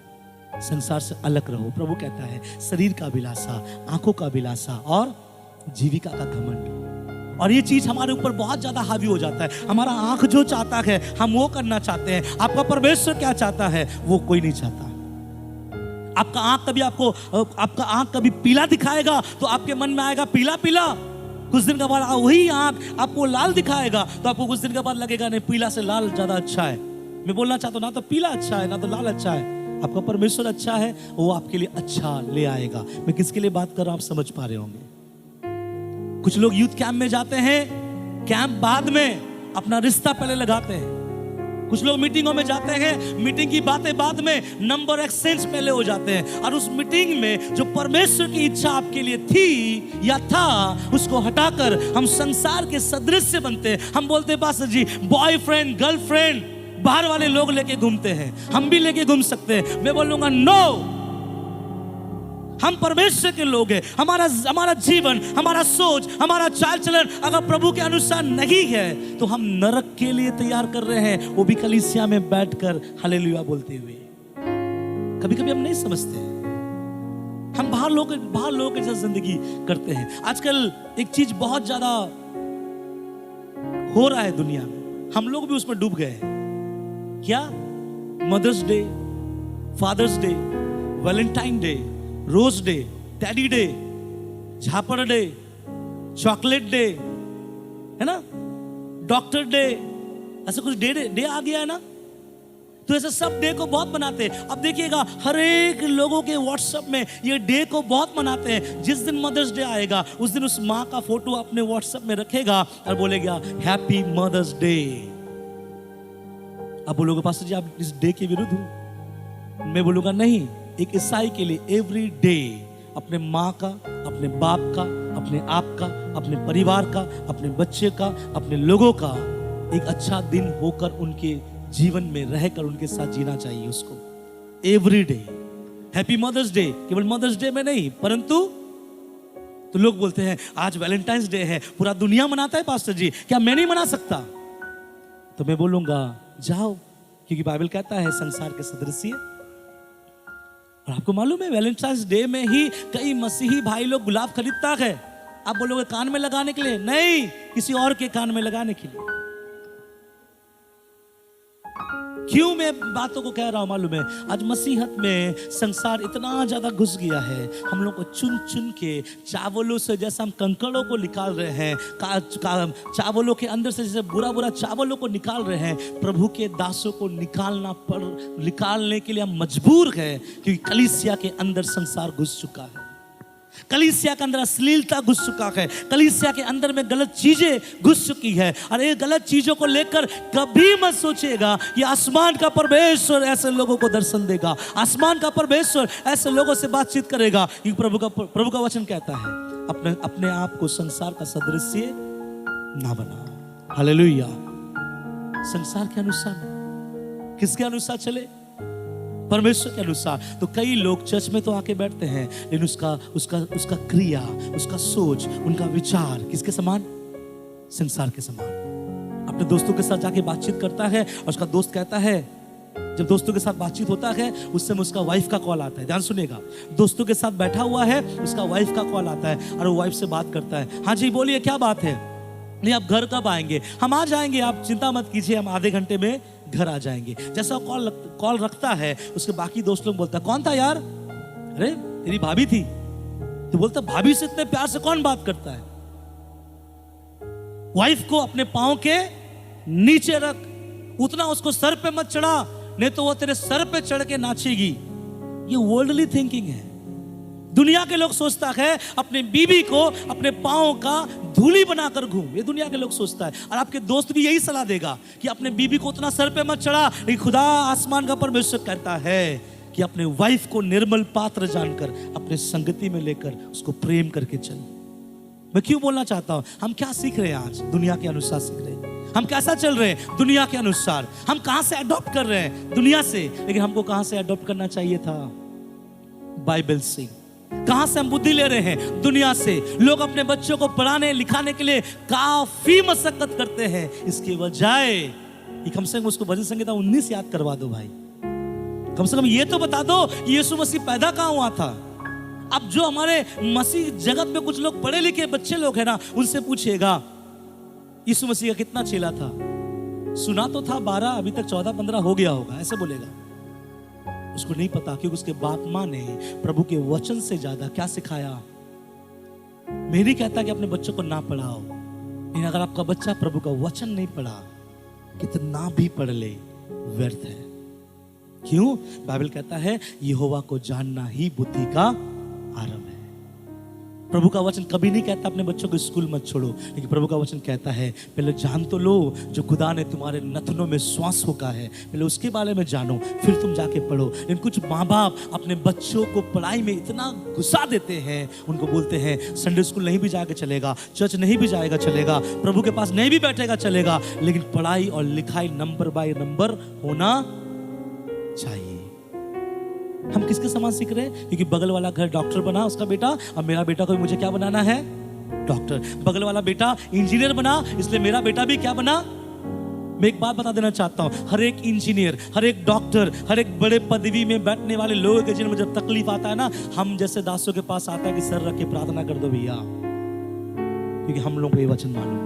संसार से अलग रहो। प्रभु कहता है शरीर का अभिलाषा, आंखों का अभिलाषा और जीविका का घमंड। और ये चीज हमारे ऊपर बहुत ज्यादा हावी हो जाता है। हमारा आंख जो चाहता है हम वो करना चाहते हैं। आपका परमेश्वर क्या चाहता है वो कोई नहीं चाहता। आपका आंख कभी पीला दिखाएगा तो आपके मन में आएगा पीला पीला, कुछ दिन के बाद वही आंख आपको लाल दिखाएगा तो आपको कुछ दिन के बाद लगेगा नहीं, पीला से लाल ज्यादा अच्छा है। मैं बोलना चाहता हूं, ना तो पीला अच्छा है ना तो लाल अच्छा है। आपका परमेश्वर अच्छा है, वो आपके लिए अच्छा ले आएगा। मैं किसके लिए बात कर रहा हूं आप समझ पा रहे होंगे। कुछ लोग यूथ कैंप में जाते हैं, कैंप बाद में अपना रिश्ता पहले लगाते हैं। कुछ लोग मीटिंगों में जाते हैं, मीटिंग की बातें बाद में, नंबर एक्सचेंज पहले हो जाते हैं। और उस मीटिंग में जो परमेश्वर की इच्छा आपके लिए थी या था, उसको हटाकर हम संसार के सदृश्य बनते हैं। हम बोलते हैं पास्टर जी बॉयफ्रेंड गर्लफ्रेंड बाहर वाले लोग लेके घूमते हैं, हम भी लेके घूम सकते हैं। मैं बोलूंगा नो, हम परमेश्वर के लोग हैं। हमारा जीवन, हमारा सोच, हमारा चाल चलन अगर प्रभु के अनुसार नहीं है तो हम नरक के लिए तैयार कर रहे हैं, वो भी कलीसिया में बैठकर हालेलुया बोलते हुए। कभी कभी हम नहीं समझते, हम बाहर लोगों के साथ जिंदगी करते हैं। आजकल एक चीज बहुत ज्यादा हो रहा है दुनिया में, हम लोग भी उसमें डूब गए हैं। क्या? Mother's day, father's day, Valentine day, rose day, daddy day, झापड़ डे, चॉकलेट डे, है ना, डॉक्टर डे, ऐसा कुछ डे आ गया है ना। तो ऐसे सब डे को बहुत मनाते हैं। अब देखिएगा हर एक लोगों के व्हाट्सएप में ये डे को बहुत मनाते हैं। जिस दिन मदर्स डे आएगा उस दिन उस माँ का फोटो अपने व्हाट्सएप में रखेगा और बोलेगा हैप्पी मदर्स डे। अब बोलोगे पास्टर जी आप इस डे के विरुद्ध हो। मैं बोलूंगा नहीं, एक ईसाई के लिए एवरी डे अपने माँ का, अपने बाप का, अपने आप का, अपने परिवार का, अपने बच्चे का, अपने लोगों का एक अच्छा दिन होकर उनके जीवन में रहकर उनके साथ जीना चाहिए उसको। Every day happy mother's day, केवल मदर्स डे में नहीं, परंतु तो लोग बोलते हैं आज वैलेंटाइंस डे है, पूरा दुनिया मनाता है पास्टर जी, क्या मैं नहीं मना सकता? तो मैं बोलूंगा जाओ, क्योंकि बाइबल कहता है संसार के सदृश। और आपको मालूम है वैलेंटाइंस डे में ही कई मसीही भाई लोग गुलाब खरीदता है। आप बोलोगे कान में लगाने के लिए? नहीं, किसी और के कान में लगाने के लिए। क्यों मैं बातों को कह रहा हूं मालूम है? आज मसीहत में संसार इतना ज्यादा घुस गया है, हम लोग को चुन चुन के चावलों से, जैसे हम कंकड़ों को निकाल रहे हैं, चावलों के अंदर से जैसे बुरा बुरा चावलों को निकाल रहे हैं, प्रभु के दासों को निकालने के लिए हम मजबूर हैं, क्योंकि कलीसिया के अंदर संसार घुस चुका है। कलीसिया के अंदर अश्लीलता घुस चुका है, कलीसिया के अंदर में गलत चीजें घुस चुकी है। और ये गलत चीजों को लेकर कभी मत सोचिएगा कि आसमान का परमेश्वर ऐसे लोगों को दर्शन देगा, आसमान का परमेश्वर ऐसे लोगों से बातचीत करेगा। क्योंकि प्रभु का वचन कहता है अपने आप को संसार का सदृश्य ना बनाओ। हालेलुया। संसार के अनुसार, किसके अनुसार चले? परमेश्वर के अनुसार। तो कई लोग चर्च में तो आके बैठते हैं, लेकिन उसका क्रिया, उसका सोच, उनका विचार किसके समान? संसार के समान। अपने दोस्तों के साथ जाके बातचीत करता है और उसका दोस्त कहता है, जब दोस्तों के साथ बातचीत होता है उस समय उसका वाइफ का कॉल आता है। ध्यान सुनिएगा, दोस्तों के साथ बैठा हुआ है, उसका वाइफ का कॉल आता है और वो वाइफ से बात करता है। हाँ जी बोलिए, क्या बात है? नहीं, आप घर कब आएंगे? हम आ जाएंगे, आप चिंता मत कीजिए, हम आधे घंटे में घर आ जाएंगे। जैसा कॉल रखता है, उसके बाकी दोस्त लोग बोलता है कौन था यार? अरे तेरी भाभी थी। तो बोलता भाभी से इतने प्यार से कौन बात करता है? वाइफ को अपने पांव के नीचे रख, उतना उसको सर पे मत चढ़ा, नहीं तो वो तेरे सर पे चढ़ के नाचेगी। ये वर्ल्डली थिंकिंग है। दुनिया के लोग सोचता है अपने बीबी को अपने पांव का धूली बनाकर घूम, ये दुनिया के लोग सोचता है। और आपके दोस्त भी यही सलाह देगा कि अपने बीबी को उतना सर पे मत चढ़ा। लेकिन खुदा आसमान का परमेश्वर कहता है कि अपने वाइफ को निर्मल पात्र जानकर अपने संगति में लेकर उसको प्रेम करके चल। मैं क्यों बोलना चाहता हूं, हम क्या सीख रहे हैं आज? दुनिया के अनुसार सीख रहे हैं। हम कैसा चल रहे हैं? दुनिया के अनुसार। हम कहां से अडॉप्ट कर रहे हैं? दुनिया से। लेकिन हमको कहां से अडॉप्ट करना चाहिए था? बाइबल से। कहां से हम बुद्धि ले रहे हैं? दुनिया से। लोग अपने बच्चों को पढ़ाने लिखाने के लिए काफी मशक्कत करते हैं, इसके बजाय कम से कम उसको भजन संहिता 19 याद करवा दो भाई। कम से कम ये तो बता दो कि यीशु मसीह पैदा कहां हुआ था। अब जो हमारे मसीह जगत में कुछ लोग पढ़े लिखे बच्चे लोग हैं ना, उनसे पूछिएगा यीशु मसीह का कितना चेला था? सुना तो था 12, अभी तक 14-15 हो गया होगा, ऐसे बोलेगा। उसको नहीं पता क्योंकि उसके बाप माँ ने प्रभु के वचन से ज्यादा क्या सिखाया। मैं नहीं कहता कि अपने बच्चों को ना पढ़ाओ, लेकिन अगर आपका बच्चा प्रभु का वचन नहीं पढ़ा, कितना भी पढ़ ले व्यर्थ है। क्यों? बाइबल कहता है यहोवा को जानना ही बुद्धि का आरंभ है। प्रभु का वचन कभी नहीं कहता अपने बच्चों को स्कूल मत छोड़ो, लेकिन प्रभु का वचन कहता है पहले जान तो लो जो खुदा ने तुम्हारे नथनों में श्वास होका है, पहले उसके बारे में जानो, फिर तुम जाके पढ़ो। लेकिन कुछ माँ बाप अपने बच्चों को पढ़ाई में इतना घुसा देते हैं, उनको बोलते हैं संडे स्कूल नहीं भी जाके चलेगा, चर्च नहीं भी जाएगा चलेगा, प्रभु के पास नहीं भी बैठेगा चलेगा, लेकिन पढ़ाई और लिखाई नंबर बाय नंबर होना चाहिए। हम किसके समान सीख रहे हैं? क्योंकि बगल वाला घर डॉक्टर बना उसका बेटा, और मेरा बेटा को मुझे क्या बनाना है? डॉक्टर। बगल वाला बेटा इंजीनियर बना, इसलिए मेरा बेटा भी क्या बना? मैं एक बात बता देना चाहता हूं, हर एक इंजीनियर, हर एक डॉक्टर, हर एक बड़े पदवी में बैठने वाले लोगों के जिनमें जब तकलीफ आता है ना, हम जैसे दासों के पास आता है कि सर रख के प्रार्थना कर दो भैया, क्योंकि हम लोग को ये वचन मालूम।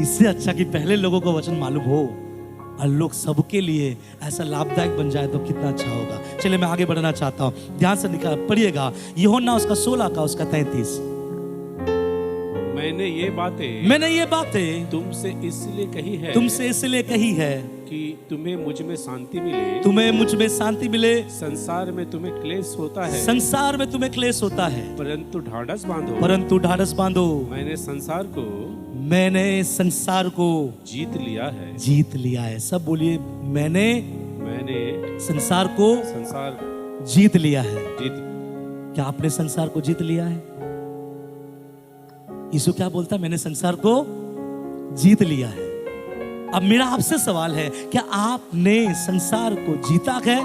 इससे अच्छा कि पहले लोगों को वचन मालूम हो और लोग सबके लिए ऐसा लाभदायक बन जाए तो कितना अच्छा होगा। चलिए मैं आगे बढ़ना चाहता हूं, ध्यान से पढ़िएगा यूहन्ना उसका 16 का उसका 33। मैंने ये बातें तुमसे इसलिए कही है कि तुम्हें मुझ में शांति मिले। संसार में तुम्हें क्लेश होता है, परंतु ढाढ़स बांधो। मैंने संसार को जीत लिया है। सब बोलिए, मैंने संसार को जीत लिया है। क्या आपने संसार को जीत लिया है? यीशु क्या बोलता है? मैंने संसार को जीत लिया है। अब मेरा आपसे सवाल है, क्या आपने संसार को जीता है?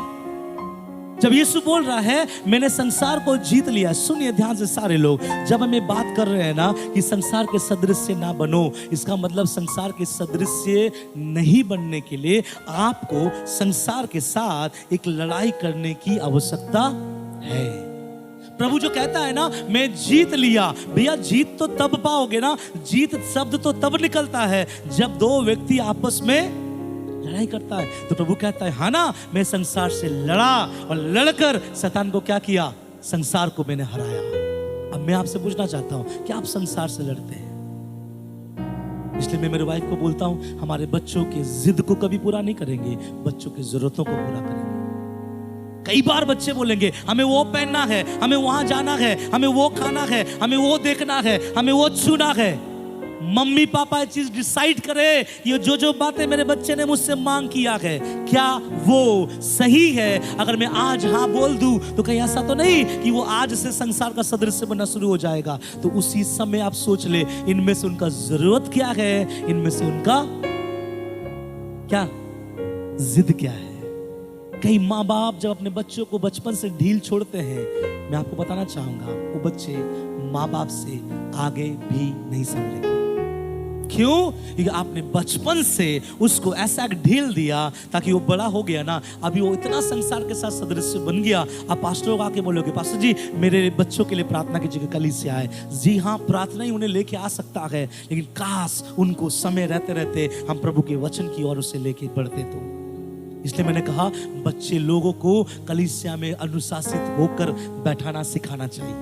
जब यीशु बोल रहा है मैंने संसार को जीत लिया, सुनिए ध्यान से सारे लोग, जब हम ये बात कर रहे हैं ना कि संसार के सदृश्य ना बनो, इसका मतलब संसार के सदृश्य नहीं बनने के लिए आपको संसार के साथ एक लड़ाई करने की आवश्यकता है। प्रभु जो कहता है ना मैं जीत लिया, भैया जीत तो तब पाओगे ना, जीत शब्द तो तब निकलता है जब दो व्यक्ति आपस में लड़ाई करता है। तो प्रभु कहता है हाँ ना, मैं संसार से लड़ा और लड़कर शैतान को क्या किया, संसार को मैंने हराया। अब मैं आपसे पूछना चाहता हूं कि आप संसार से लड़ते हैं? इसलिए मैं मेरे वाइफ को बोलता हूं हमारे बच्चों के जिद को कभी पूरा नहीं करेंगे, बच्चों की जरूरतों को पूरा करेंगे। कई बार बच्चे बोलेंगे हमें वो पहनना है, हमें वहां जाना है, हमें वो खाना है, हमें वो देखना है, हमें वो छूना है। मम्मी पापा ये चीज डिसाइड करे, ये जो जो बातें मेरे बच्चे ने मुझसे मांग किया है क्या वो सही है? अगर मैं आज हाँ बोल दूं तो कहीं ऐसा तो नहीं कि वो आज से संसार का सदृश्य बनना शुरू हो जाएगा। तो उसी समय आप सोच ले इनमें से उनका जरूरत क्या है, इनमें से उनका क्या जिद क्या है। कई माँ बाप जब अपने बच्चों को बचपन से ढील छोड़ते हैं, मैं आपको बताना चाहूंगा वो बच्चे माँ बाप से आगे भी नहीं संभलेंगे। क्यों? क्योंकि आपने बचपन से उसको ऐसा एक ढील दिया ताकि वो बड़ा हो गया ना, अभी वो इतना संसार के साथ सदृश्य बन गया। आप पास्टर को आके बोलोगे पास्टर जी मेरे बच्चों के लिए प्रार्थना कीजिएगा, कलीसिया आए। जी हाँ, प्रार्थना ही उन्हें लेके आ सकता है, लेकिन काश उनको समय रहते रहते हम प्रभु के वचन की ओर उसे लेके बढ़ते। तो इसलिए मैंने कहा बच्चे लोगों को कलीसिया में अनुशासित होकर बैठाना सिखाना चाहिए,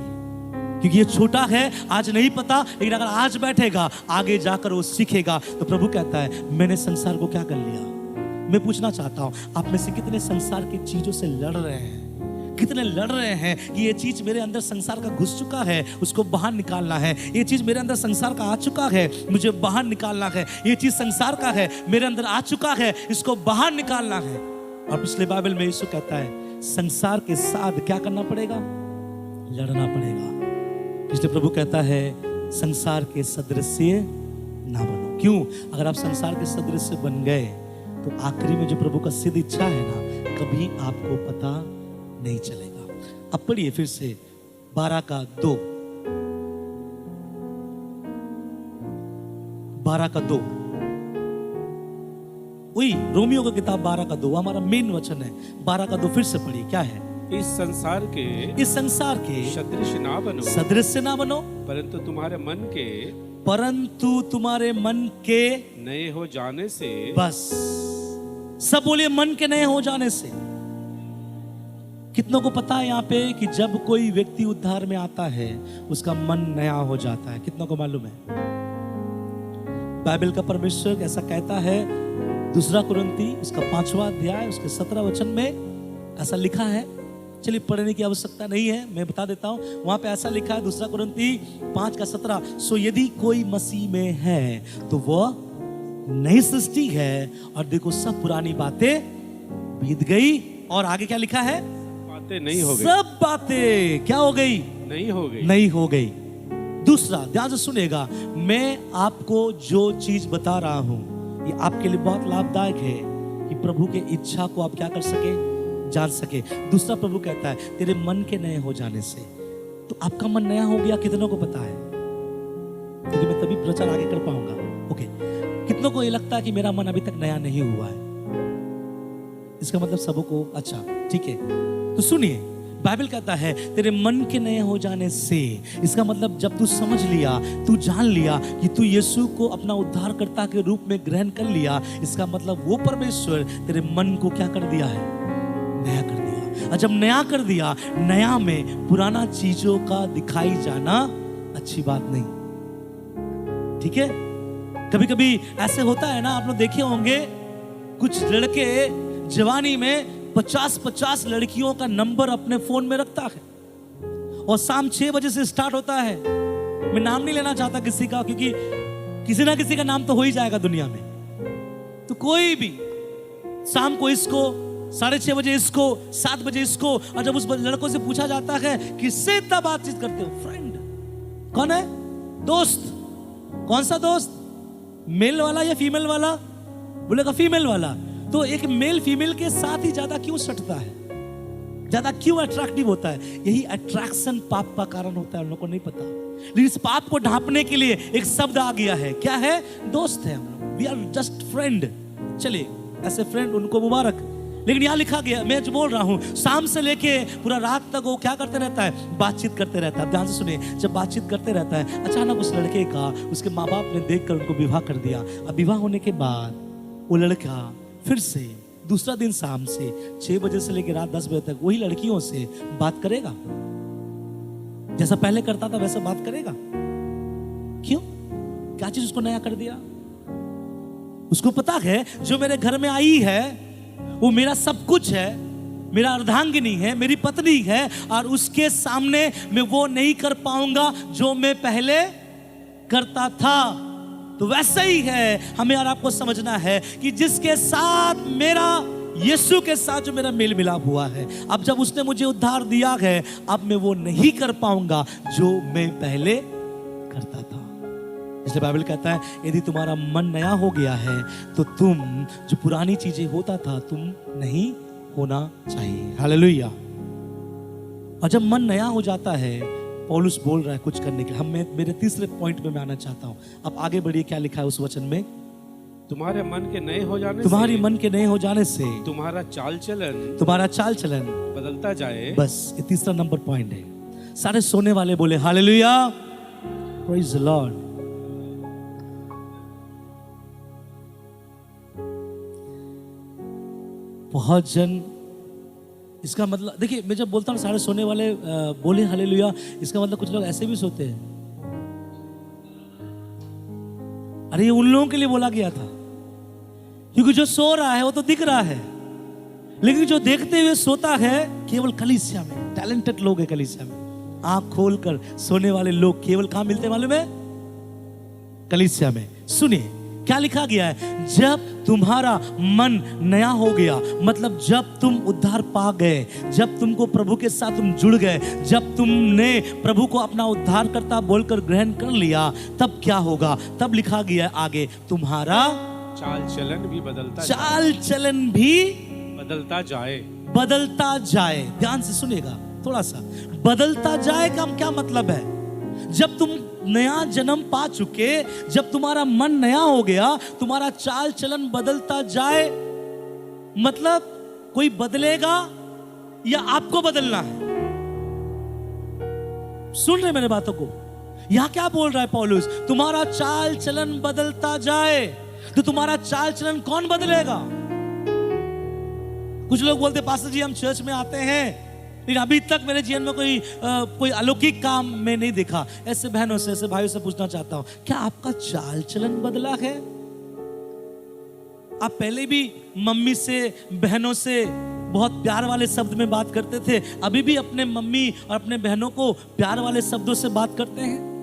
क्योंकि ये छोटा है, आज नहीं पता, लेकिन अगर आज बैठेगा आगे जाकर वो सीखेगा। तो प्रभु कहता है मैंने संसार को क्या कर लिया। मैं पूछना चाहता हूं आप में से कितने संसार की चीजों से लड़ रहे हैं, कितने लड़ रहे हैं कि ये चीज मेरे अंदर संसार का घुस चुका है, उसको बाहर निकालना है। ये चीज मेरे अंदर संसार का आ चुका है, मुझे बाहर निकालना है। ये चीज संसार का है, मेरे अंदर आ चुका है, इसको बाहर निकालना है। और पिछले बाइबल में यीशु कहता है संसार के साथ क्या करना पड़ेगा, लड़ना पड़ेगा। इसलिए प्रभु कहता है संसार के सदृश्य ना बनो। क्यों? अगर आप संसार के सदृश्य बन गए तो आखिरी में जो प्रभु का सिद्ध इच्छा है ना, कभी आपको पता नहीं चलेगा। अब पढ़िए फिर से 12:2, 12:2 वही रोमियो का किताब 12:2 हमारा मेन वचन है। 12:2 फिर से पढ़िए, क्या है? इस संसार के सदृश्य ना बनो, सदृश्य ना बनो, परंतु तुम्हारे मन के नए हो जाने से। बस सब बोलिए मन के नए हो जाने से। कितनों को पता है यहाँ पे कि जब कोई व्यक्ति उद्धार में आता है उसका मन नया हो जाता है? कितनों को मालूम है? बाइबल का परमेश्वर ऐसा कहता है, 2 कुरिन्ती उसका 5वां अध्याय उसके 17 वचन में ऐसा लिखा है। चलिए पढ़ने की आवश्यकता नहीं है, मैं बता देता हूं। वहां पे ऐसा लिखा है 2 कुरिन्ती 5:17, सो यदि कोई मसीह में है तो वह नई सृष्टि है और देखो सब पुरानी बातें बीत गई। और आगे क्या लिखा है? बातें नहीं हो गई, सब बातें क्या हो गई? नहीं हो गई, नहीं हो गई। दूसरा ध्यान से सुनेगा, मैं आपको जो चीज बता रहा हूं ये आपके लिए बहुत लाभदायक है कि प्रभु के इच्छा को आप क्या कर सके, जान सके। दूसरा प्रभु कहता है तेरे मन के नए हो जाने से। तो आपका मन नया हो गया, कितनों को पता है? क्योंकि मैं तभी प्रचार आगे कर पाऊंगा। ओके, कितनों को ये लगता है कि मेरा मन अभी तक नया नहीं हुआ है? इसका मतलब सबको अच्छा ठीक है। तो सुनिए, बाइबल कहता है तेरे मन के नए हो जाने से। इसका मतलब जब तू समझ लिया, तू जान लिया कि तू यीशु को अपना उद्धारकर्ता के रूप में ग्रहण कर लिया, इसका मतलब वो परमेश्वर तेरे मन को क्या कर दिया है? नया कर दिया। और जब नया कर दिया, नया में पुराना चीजों का दिखाई जाना अच्छी बात नहीं, ठीक है? कभी कभी ऐसे होता है ना, आप लोग देखे होंगे कुछ लड़के जवानी में 50-50 लड़कियों का नंबर अपने फोन में रखता है और शाम 6 बजे से स्टार्ट होता है। मैं नाम नहीं लेना चाहता किसी का, क्योंकि किसी ना किसी का नाम तो हो ही जाएगा दुनिया में। तो कोई भी शाम को इसको, 6:30 बजे इसको, 7 बजे इसको। और जब उस लड़कों से पूछा जाता है किससे इतना बातचीत करते हो? फ्रेंड। कौन है? दोस्त। कौन सा दोस्त? मेल वाला या फीमेल वाला? बोलेगा फीमेल वाला। तो एक मेल फीमेल के साथ ही ज्यादा क्यों सटता है? ज्यादा क्यों अट्रैक्टिव होता है? यही अट्रैक्शन पाप का कारण होता है, हम लोग को नहीं पता। लेकिन इस पाप को ढांपने के लिए एक शब्द आ गया है, क्या है? दोस्त है हम लोग, वी आर जस्ट फ्रेंड। चलिए ऐसे फ्रेंड उनको मुबारक। लेकिन यहाँ लिखा गया, मैं जो बोल रहा हूँ, शाम से लेके पूरा रात तक वो क्या करते रहता है? बातचीत करते रहता है। ध्यान से सुनिए, जब बातचीत करते रहता है, अचानक उस लड़के का उसके माँ बाप ने देखकर उनको विवाह कर दिया। अब विवाह होने के बाद वो लड़का फिर से दूसरा दिन शाम से 6 बजे से लेकर रात 10 बजे तक वही लड़कियों से बात करेगा, जैसा पहले करता था वैसा बात करेगा। क्यों? क्या चीज उसको नया कर दिया? उसको पता है जो मेरे घर में आई है वो मेरा सब कुछ है, मेरा अर्धांगिनी है, मेरी पत्नी है, और उसके सामने मैं वो नहीं कर पाऊंगा जो मैं पहले करता था। तो वैसा ही है, हमें और आपको समझना है कि जिसके साथ मेरा, यीशु के साथ जो मेरा मेल मिलाप हुआ है, अब जब उसने मुझे उद्धार दिया है, अब मैं वो नहीं कर पाऊंगा जो मैं पहले करता था। इसलिए बाइबल कहता है, यदि तुम्हारा मन नया हो गया है तो तुम जो पुरानी चीजें होता था तुम नहीं होना चाहिए। हालेलुया। और जब मन नया हो जाता है, पौलुस बोल रहा है कुछ करने के लिए। हम मेरे तीसरे पॉइंट में मैं आना चाहता हूं। अब आगे बढ़िए, क्या लिखा है उस वचन में? तुम्हारे मन के नए हो जाने, तुम्हारी मन के नए हो जाने से तुम्हारा चाल चलन बदलता जाए। बस ये तीसरा नंबर पॉइंट है। सारे सोने वाले बोले हालेलुया, प्रेज द लॉर्ड। बहुत जन, इसका मतलब देखिए, मैं जब बोलता हूँ सारे सोने वाले बोले हालेलुया, इसका मतलब कुछ लोग ऐसे भी सोते हैं। अरे ये उन लोगों के लिए बोला गया था, क्योंकि जो सो रहा है वो तो दिख रहा है, लेकिन जो देखते हुए सोता है केवल कलीसिया में। टैलेंटेड लोग है कलीसिया में, आंख खोलकर सोने वाले लोग केवल कहां मिलते मालूम है? कलीसिया में। सुनिए क्या लिखा गया है, जब तुम्हारा मन नया हो गया, मतलब जब तुम उद्धार पा गए, जब तुमको प्रभु के साथ तुम जुड़ गए, जब तुमने प्रभु को अपना उद्धारकर्ता बोलकर ग्रहण कर लिया, तब क्या होगा? तब लिखा गया है आगे, तुम्हारा चाल चलन भी बदलता जाए। ध्यान से सुनिएगा थोड़ा सा, बदलता जाए का क्या मतलब है? जब तुम नया जन्म पा चुके, जब तुम्हारा मन नया हो गया, तुम्हारा चाल चलन बदलता जाए, मतलब कोई बदलेगा या आपको बदलना है? सुन रहे मेरे बातों को? यहां क्या बोल रहा है पौलुस? तुम्हारा चाल चलन बदलता जाए। तो तुम्हारा चाल चलन कौन बदलेगा? कुछ लोग बोलते पास्टर जी हम चर्च में आते हैं, लेकिन अभी तक मेरे जीवन में कोई अलौकिक काम मैं नहीं देखा। ऐसे बहनों से, ऐसे भाइयों से पूछना चाहता हूं, क्या आपका चाल चलन बदला है? आप पहले भी मम्मी से, बहनों से बहुत प्यार वाले शब्द में बात करते थे, अभी भी अपने मम्मी और अपने बहनों को प्यार वाले शब्दों से बात करते हैं?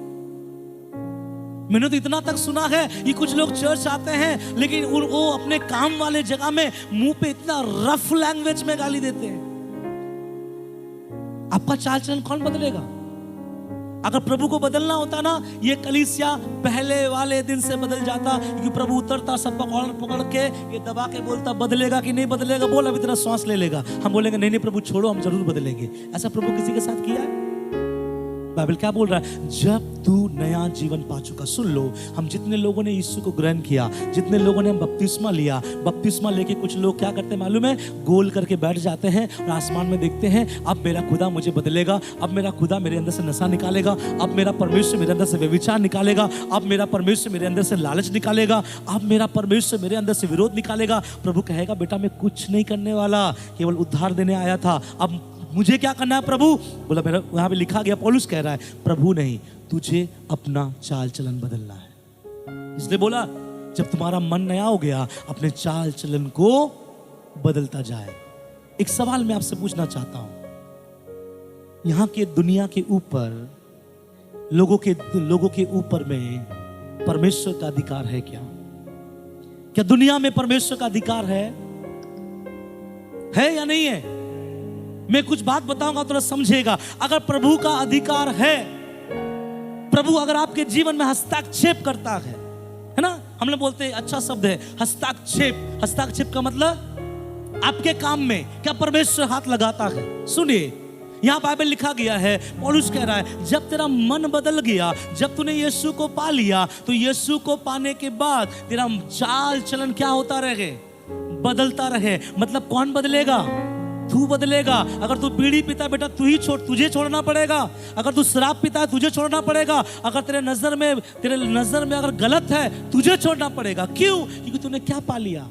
मैंने तो इतना तक सुना है कि कुछ लोग चर्च आते हैं, लेकिन वो अपने काम वाले जगह में मुंह पे इतना रफ लैंग्वेज में गाली देते हैं। आपका चाल चलन कौन बदलेगा? अगर प्रभु को बदलना होता ना, ये कलीसिया पहले वाले दिन से बदल जाता, क्योंकि प्रभु उतरता, सबका कॉलर पकड़ के ये दबा के बोलता, बदलेगा कि नहीं बदलेगा? बोल, अभी इतना सांस ले लेगा। हम बोलेंगे नहीं नहीं प्रभु छोड़ो, हम जरूर बदलेंगे। ऐसा प्रभु किसी के साथ किया है? बाइबल क्या बोल रहा है? जब तू नया जीवन पा चुका, सुन लो, हम जितने लोगों ने यीशु को ग्रहण किया, जितने लोगों ने बपतिस्मा लिया, बपतिस्मा लेके कुछ लोग क्या करते हैं मालूम है? गोल करके बैठ जाते हैं और आसमान में देखते हैं, अब मेरा खुदा मुझे बदलेगा, अब मेरा खुदा मेरे अंदर से नशा निकालेगा, अब मेरा परमेश्वर मेरे अंदर से व्यभिचार निकालेगा, अब मेरा परमेश्वर मेरे अंदर से लालच निकालेगा, अब मेरा परमेश्वर मेरे अंदर से विरोध निकालेगा। प्रभु कहेगा बेटा मैं कुछ नहीं करने वाला, केवल उद्धार देने आया था, अब मुझे क्या करना है प्रभु? बोला मेरा, वहां पे लिखा गया, पौलुस कह रहा है, प्रभु नहीं, तुझे अपना चाल चलन बदलना है। इसलिए बोला जब तुम्हारा मन नया हो गया, अपने चाल चलन को बदलता जाए। एक सवाल मैं आपसे पूछना चाहता हूं, यहां के दुनिया के ऊपर, लोगों के ऊपर में परमेश्वर का अधिकार है क्या? क्या दुनिया में परमेश्वर का अधिकार है या नहीं है? मैं कुछ बात बताऊंगा थोड़ा समझेगा। अगर प्रभु का अधिकार है, प्रभु अगर आपके जीवन में हस्ताक्षेप करता है ना, हम लोग बोलते हैं अच्छा शब्द है हस्ताक्षेप। हस्ताक्षेप का मतलब आपके काम में क्या परमेश्वर हाथ लगाता है? सुनिए, यहाँ बाइबल लिखा गया है, पौलुस कह रहा है, जब तेरा मन बदल गया, जब तूने यीशु को पा लिया, तो यीशु को पाने के बाद तेरा चाल चलन क्या होता रहे? बदलता रहे। मतलब कौन बदलेगा? तू बदलेगा। अगर तू बीड़ी पीता बेटा तुझे छोड़ना पड़ेगा। अगर तू शराब पीता है तुझे छोड़ना पड़ेगा। अगर तेरे नजर में अगर गलत है तुझे छोड़ना पड़ेगा। क्यों? क्योंकि तूने क्या पा लिया?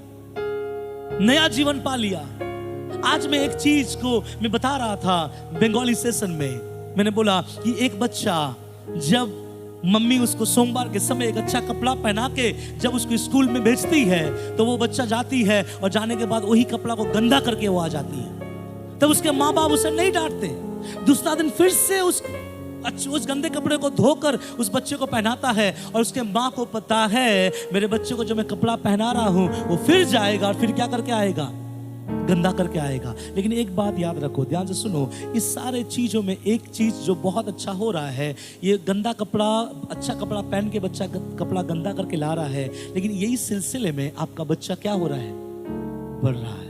नया जीवन पा लिया। आज मैं एक चीज को मैं बता रहा था बंगाली सेशन में। मैंने बोला कि एक बच्चा जब मम्मी उसको सोमवार के समय एक अच्छा कपड़ा पहना के जब उसको स्कूल में भेजती है तो वो बच्चा जाती है और जाने के बाद वही कपड़ा को गंदा करके वो आ जाती है। तब उसके माँ बाप उसे नहीं डांटते। दूसरा दिन फिर से उस गंदे कपड़े को धोकर उस बच्चे को पहनाता है और उसके माँ को पता है मेरे बच्चे को जो मैं कपड़ा पहना रहा हूँ वो फिर जाएगा और फिर क्या करके आएगा? गंदा करके आएगा। लेकिन एक बात याद रखो, ध्यान से सुनो, इस सारे चीजों में एक चीज जो बहुत अच्छा हो रहा है, ये गंदा कपड़ा अच्छा कपड़ा पहन के बच्चा कपड़ा गंदा करके ला रहा है, लेकिन यही सिलसिले में आपका बच्चा क्या हो रहा है? बढ़ रहा है।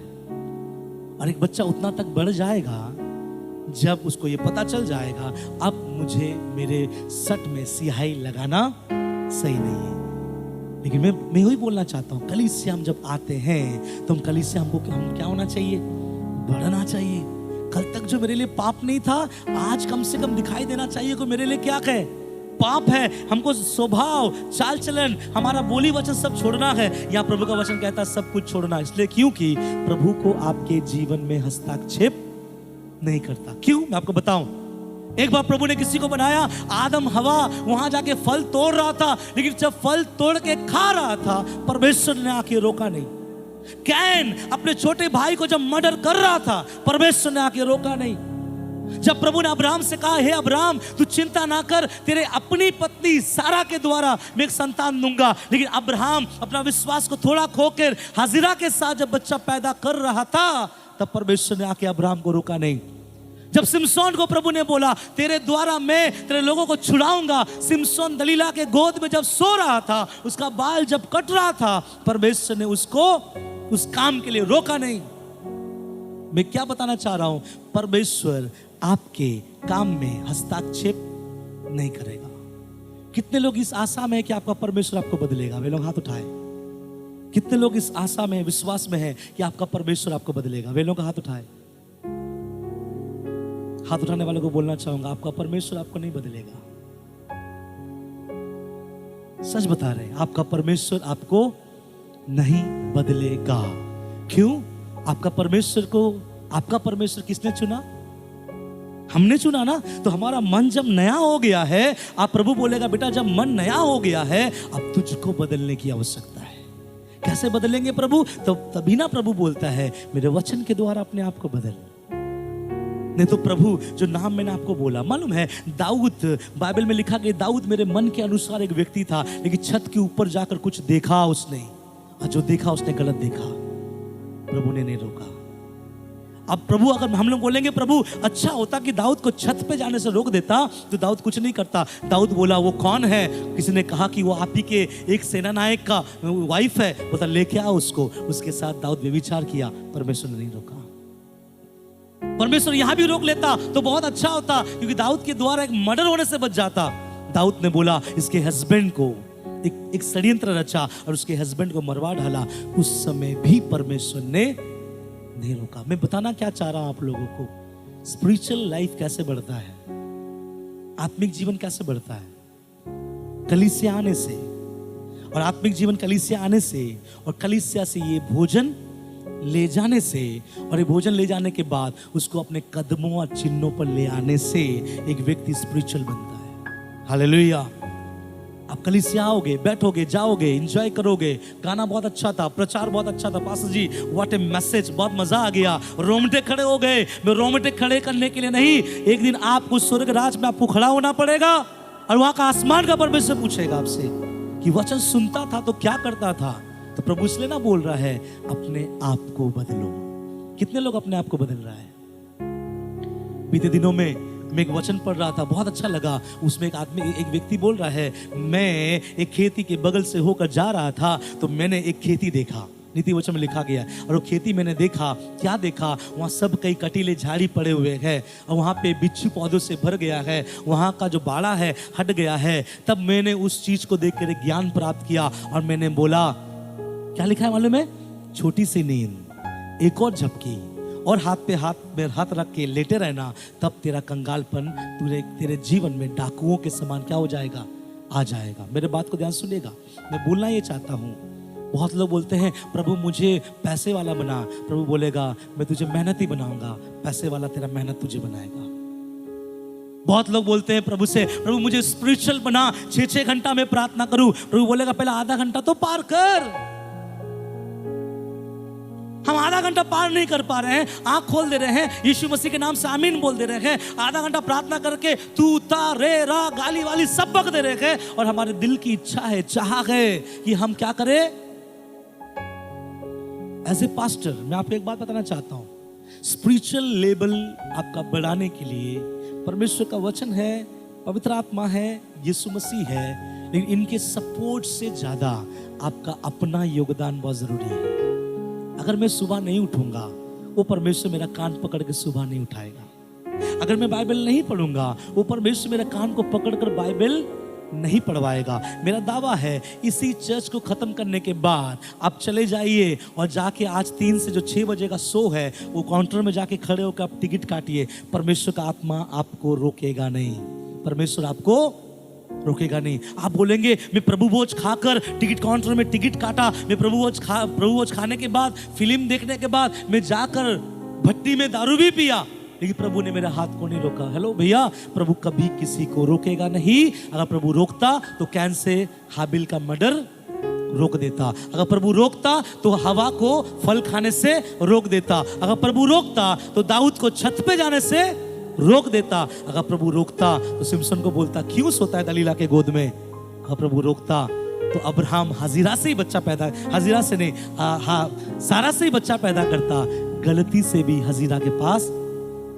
और एक बच्चा उतना तक बढ़ जाएगा जब उसको ये पता चल जाएगा अब मुझे मेरे शर्ट में स्याही लगाना सही नहीं है। लेकिन मैं वही बोलना चाहता हूँ, कलीसिया हम जब आते हैं तो हम कलीसिया हम क्या होना चाहिए? बढ़ना चाहिए। कल तक जो मेरे लिए पाप नहीं था आज कम से कम दिखाई देना चाहिए कि मेरे लिए क्या है? पाप है। हमको स्वभाव चाल चलन हमारा बोली वचन सब छोड़ना है। यहाँ प्रभु का वचन कहता है सब कुछ छोड़ना। इसलिए क्योंकि प्रभु को आपके जीवन में हस्तक्षेप नहीं करता। क्यों? मैं आपको बताऊं। एक बार प्रभु ने किसी को बनाया, आदम हवा वहां जाके फल तोड़ रहा था, लेकिन जब फल तोड़ के खा रहा था परमेश्वर ने आके रोका नहीं। कैन अपने छोटे भाई को जब मर्डर कर रहा था परमेश्वर ने आके रोका नहीं। जब प्रभु ने अब्राहम से कहा, हे अब्राहम तू चिंता ना कर, तेरे अपनी पत्नी सारा के द्वारा मैं एक संतान दूंगा, लेकिन अब्राहम अपना विश्वास को थोड़ा खोकर हाजिरा के साथ जब बच्चा पैदा कर रहा था तब परमेश्वर ने आके अब्राहम को रोका नहीं। जब सिमसोन को प्रभु ने बोला तेरे द्वारा मैं तेरे लोगों को छुड़ाऊंगा, सिमसोन दलीला के गोद में जब सो रहा था, उसका बाल जब कट रहा था, परमेश्वर ने उसको उस काम के लिए रोका नहीं। मैं क्या बताना चाह रहा हूं? परमेश्वर आपके काम में हस्तक्षेप नहीं करेगा। कितने लोग इस आशा में है कि आपका परमेश्वर आपको बदलेगा? वे लोग हाथ उठाए। कितने लोग इस आशा में विश्वास में है कि आपका परमेश्वर आपको बदलेगा? वे लोग हाथ उठाए। हाथ उठाने वालों को बोलना चाहूंगा आपका परमेश्वर आपको नहीं बदलेगा। सच बता रहे हैं, आपका परमेश्वर आपको नहीं बदलेगा। क्यों? आपका परमेश्वर किसने चुना? हमने चुना ना। तो हमारा मन जब नया हो गया है, आप प्रभु बोलेगा बेटा जब मन नया हो गया है अब तुझको बदलने की आवश्यकता है। कैसे बदलेंगे प्रभु? तो तभी ना प्रभु बोलता है मेरे वचन के द्वारा अपने आप को बदल। नहीं तो प्रभु जो नाम मैंने आपको बोला, मालूम है दाऊद, बाइबल में लिखा कि दाऊद मेरे मन के अनुसार एक व्यक्ति था, लेकिन छत के ऊपर जाकर कुछ देखा उसने, और जो देखा उसने गलत देखा, प्रभु ने नहीं रोका। अब प्रभु अगर हम लोग बोलेंगे प्रभु अच्छा होता कि दाऊद को छत पे जाने से रोक देता, तो दाऊद कुछ नहीं करता। दाऊद बोला वो कौन है? किसी ने कहा कि वो आप ही के एक सेना नायक का वाइफ है, बोला लेके आओ उसको। उसके साथ दाऊद व्यभिचार किया, परमेश्वर ने नहीं रोका। परमेश्वर यहां भी रोक लेता तो बहुत अच्छा होता, क्योंकि दाऊद के द्वारा एक मर्डर होने से बच जाता। दाऊद ने बोला इसके हस्बैंड को एक षड्यंत्र रचा और उसके हस्बैंड को मरवा डाला। उस समय भी परमेश्वर ने नहीं रोका। मैं बताना क्या चाह रहा हूं आप लोगों को, स्पिरिचुअल लाइफ कैसे बढ़ता है, आत्मिक जीवन कैसे बढ़ता है? कलीसिया आने से। और आत्मिक जीवन कलीसिया आने से और कलीसिया से ये भोजन ले जाने से, और ये भोजन ले जाने के बाद उसको अपने कदमों और चिन्हों पर ले आने से एक व्यक्ति स्पिरिचुअल बनता है। हालेलुया। आप कलीसिया आओगे, बैठोगे, जाओगे, एंजॉय करोगे, गाना बहुत अच्छा था, प्रचार बहुत अच्छा था, pastor ji what a message, बहुत मजा आ गया, रोमटे खड़े हो गए। मैं रोमटे खड़े करने के लिए नहीं, एक दिन आपको स्वर्ग राज में आपको खड़ा होना पड़ेगा और वहां का आसमान का परमेश्वर पूछेगा आपसे कि वचन सुनता था तो क्या करता था? तो प्रभु इसलिए ना बोल रहा है अपने आप को बदलो। कितने लोग अपने आप को बदल रहा है? बीते दिनों में मैं एक वचन पढ़ रहा था, बहुत अच्छा लगा। उसमें एक व्यक्ति बोल रहा है मैं एक खेती के बगल से होकर जा रहा था तो मैंने एक खेती देखा। नीति वचन में लिखा गया है। और वो खेती मैंने देखा, क्या देखा, वहाँ सब कई कटीले झाड़ी पड़े हुए हैं और वहाँ पे बिच्छू पौधों से भर गया है, वहाँ का जो बाड़ा है हट गया है। तब मैंने उस चीज को देख कर ज्ञान प्राप्त किया और मैंने बोला, क्या लिखा है मालूम है? छोटी सी नींद, एक और झपकी और हाथ पे हाथ रख के लेटे रहना, तब तेरा कंगालपन तेरे जीवन में डाकुओं के समान क्या हो जाएगा? आ जाएगा। मेरे बात को ध्यान सुनिएगा, मैं बोलना ये चाहता हूँ। बहुत लोग बोलते हैं प्रभु मुझे पैसे वाला बना, प्रभु बोलेगा मैं तुझे मेहनती बनाऊंगा, पैसे वाला तेरा मेहनत तुझे बनाएगा। बहुत लोग बोलते हैं प्रभु से, प्रभु मुझे स्पिरिचुअल बना, 6-6 घंटा में प्रार्थना करूं, प्रभु बोलेगा पहले आधा घंटा तो पार कर। हम आधा घंटा पार नहीं कर पा रहे हैं, आंख खोल दे रहे हैं, यीशु मसीह के नाम से आमीन बोल दे रहे हैं, आधा घंटा प्रार्थना करके तू ता रे रा गाली वाली सब बक दे रहे हैं, और हमारे दिल की इच्छा है, चाह है कि हम क्या करें। एज ए पास्टर मैं आपको एक बात बताना चाहता हूं, स्पिरिचुअल लेवल आपका बढ़ाने के लिए परमेश्वर का वचन है, पवित्र आत्मा है, यीशु मसीह है, लेकिन इनके सपोर्ट से ज्यादा आपका अपना योगदान बहुत जरूरी है। अगर मैं सुबह नहीं उठूंगा, वो परमेश्वर मेरा कान पकड़ के सुबह नहीं उठाएगा। अगर मैं बाइबल नहीं पढ़ूंगा, वो परमेश्वर मेरा कान को पकड़कर बाइबल नहीं पढ़वाएगा। मेरा दावा है इसी चर्च को खत्म करने के बाद आप चले जाइए और जाके आज 3 से जो 6 बजे का शो है, वो काउंटर में जाके खड़े होकर आप टिकट काटिए। परमेश्वर का आत्मा आपको रोकेगा नहीं, परमेश्वर आपको रोकेगा नहीं। आप बोलेंगे मैं प्रभु भोज खाकर टिकट काउंटर में टिकट काटा, मैं प्रभु भोज खाने के बाद, फिल्म देखने के बाद मैं जाकर भट्टी में दारू भी पिया, लेकिन प्रभु ने मेरे हाथ को नहीं रोका। हेलो भैया, प्रभु कभी किसी को रोकेगा नहीं। अगर प्रभु रोकता तो कैन से हाबिल का मर्डर रोक देता, अगर प्रभु रोकता तो हवा को फल खाने से रोक देता, अगर प्रभु रोकता तो दाऊद को छत पे जाने से रोक देता, अगर प्रभु रोकता तो सिमसन को बोलता क्यों सोता है दलीला के गोद में। अगर प्रभु रोकता तो अब्राहम हजीरा से ही बच्चा पैदा, हजीरा से नहीं, सारा से ही बच्चा पैदा करता। गलती से भी हजीरा के पास,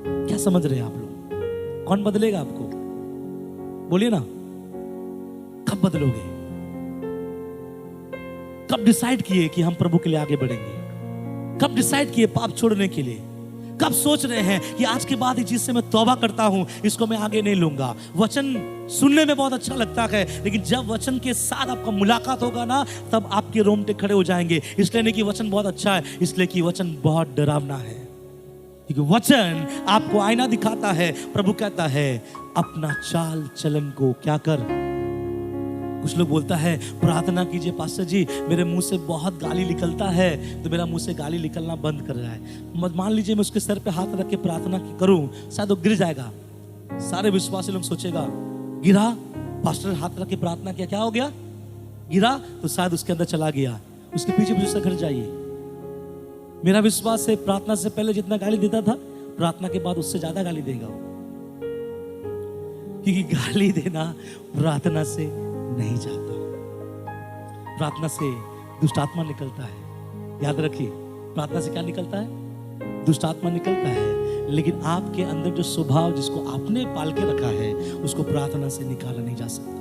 क्या समझ रहे हैं आप लोग? कौन बदलेगा आपको? बोलिए ना, कब बदलोगे? कब डिसाइड किए कि हम प्रभु के लिए आगे बढ़ेंगे? कब डिसाइड किए पाप छोड़ने के लिए? कब सोच रहे हैं कि आज के बाद इस चीज से मैं तौबा करता हूं, इसको मैं आगे नहीं लूंगा? वचन सुनने में बहुत अच्छा लगता है, लेकिन जब वचन के साथ आपका मुलाकात होगा ना, तब आपके रोंगटे खड़े हो जाएंगे। इसलिए नहीं कि वचन बहुत अच्छा है, इसलिए कि वचन बहुत डरावना है, क्योंकि वचन आपको आईना दिखाता है। प्रभु कहता है अपना चाल चलन को क्या कर। कुछ लोग बोलता है प्रार्थना कीजिए पास्टर जी, मेरे मुंह से बहुत गाली निकलता है, तो मेरा मुंह से गाली निकलना बंद कर रहा है। मान लीजिए मैं उसके सर पे हाथ रख के प्रार्थना करूं, शायद वो गिर जाएगा। सारे विश्वासी लोग सोचेगा गिरा, पास्टर हाथ रख के प्रार्थना किया, क्या हो गया? गिरा, तो शायद उसके अंदर चला गया। उसके पीछे पीछे घर जाइए। मेरा विश्वास है प्रार्थना से पहले जितना गाली देता था, प्रार्थना के बाद उससे ज्यादा गाली देगा, क्योंकि गाली देना प्रार्थना से नहीं जाता। प्रार्थना से दुष्ट आत्मा निकलता है। याद रखिए, प्रार्थना से क्या निकलता है? दुष्ट आत्मा निकलता है, लेकिन आपके अंदर जो स्वभाव जिसको आपने पाल के रखा है, उसको प्रार्थना से निकाला नहीं जा सकता।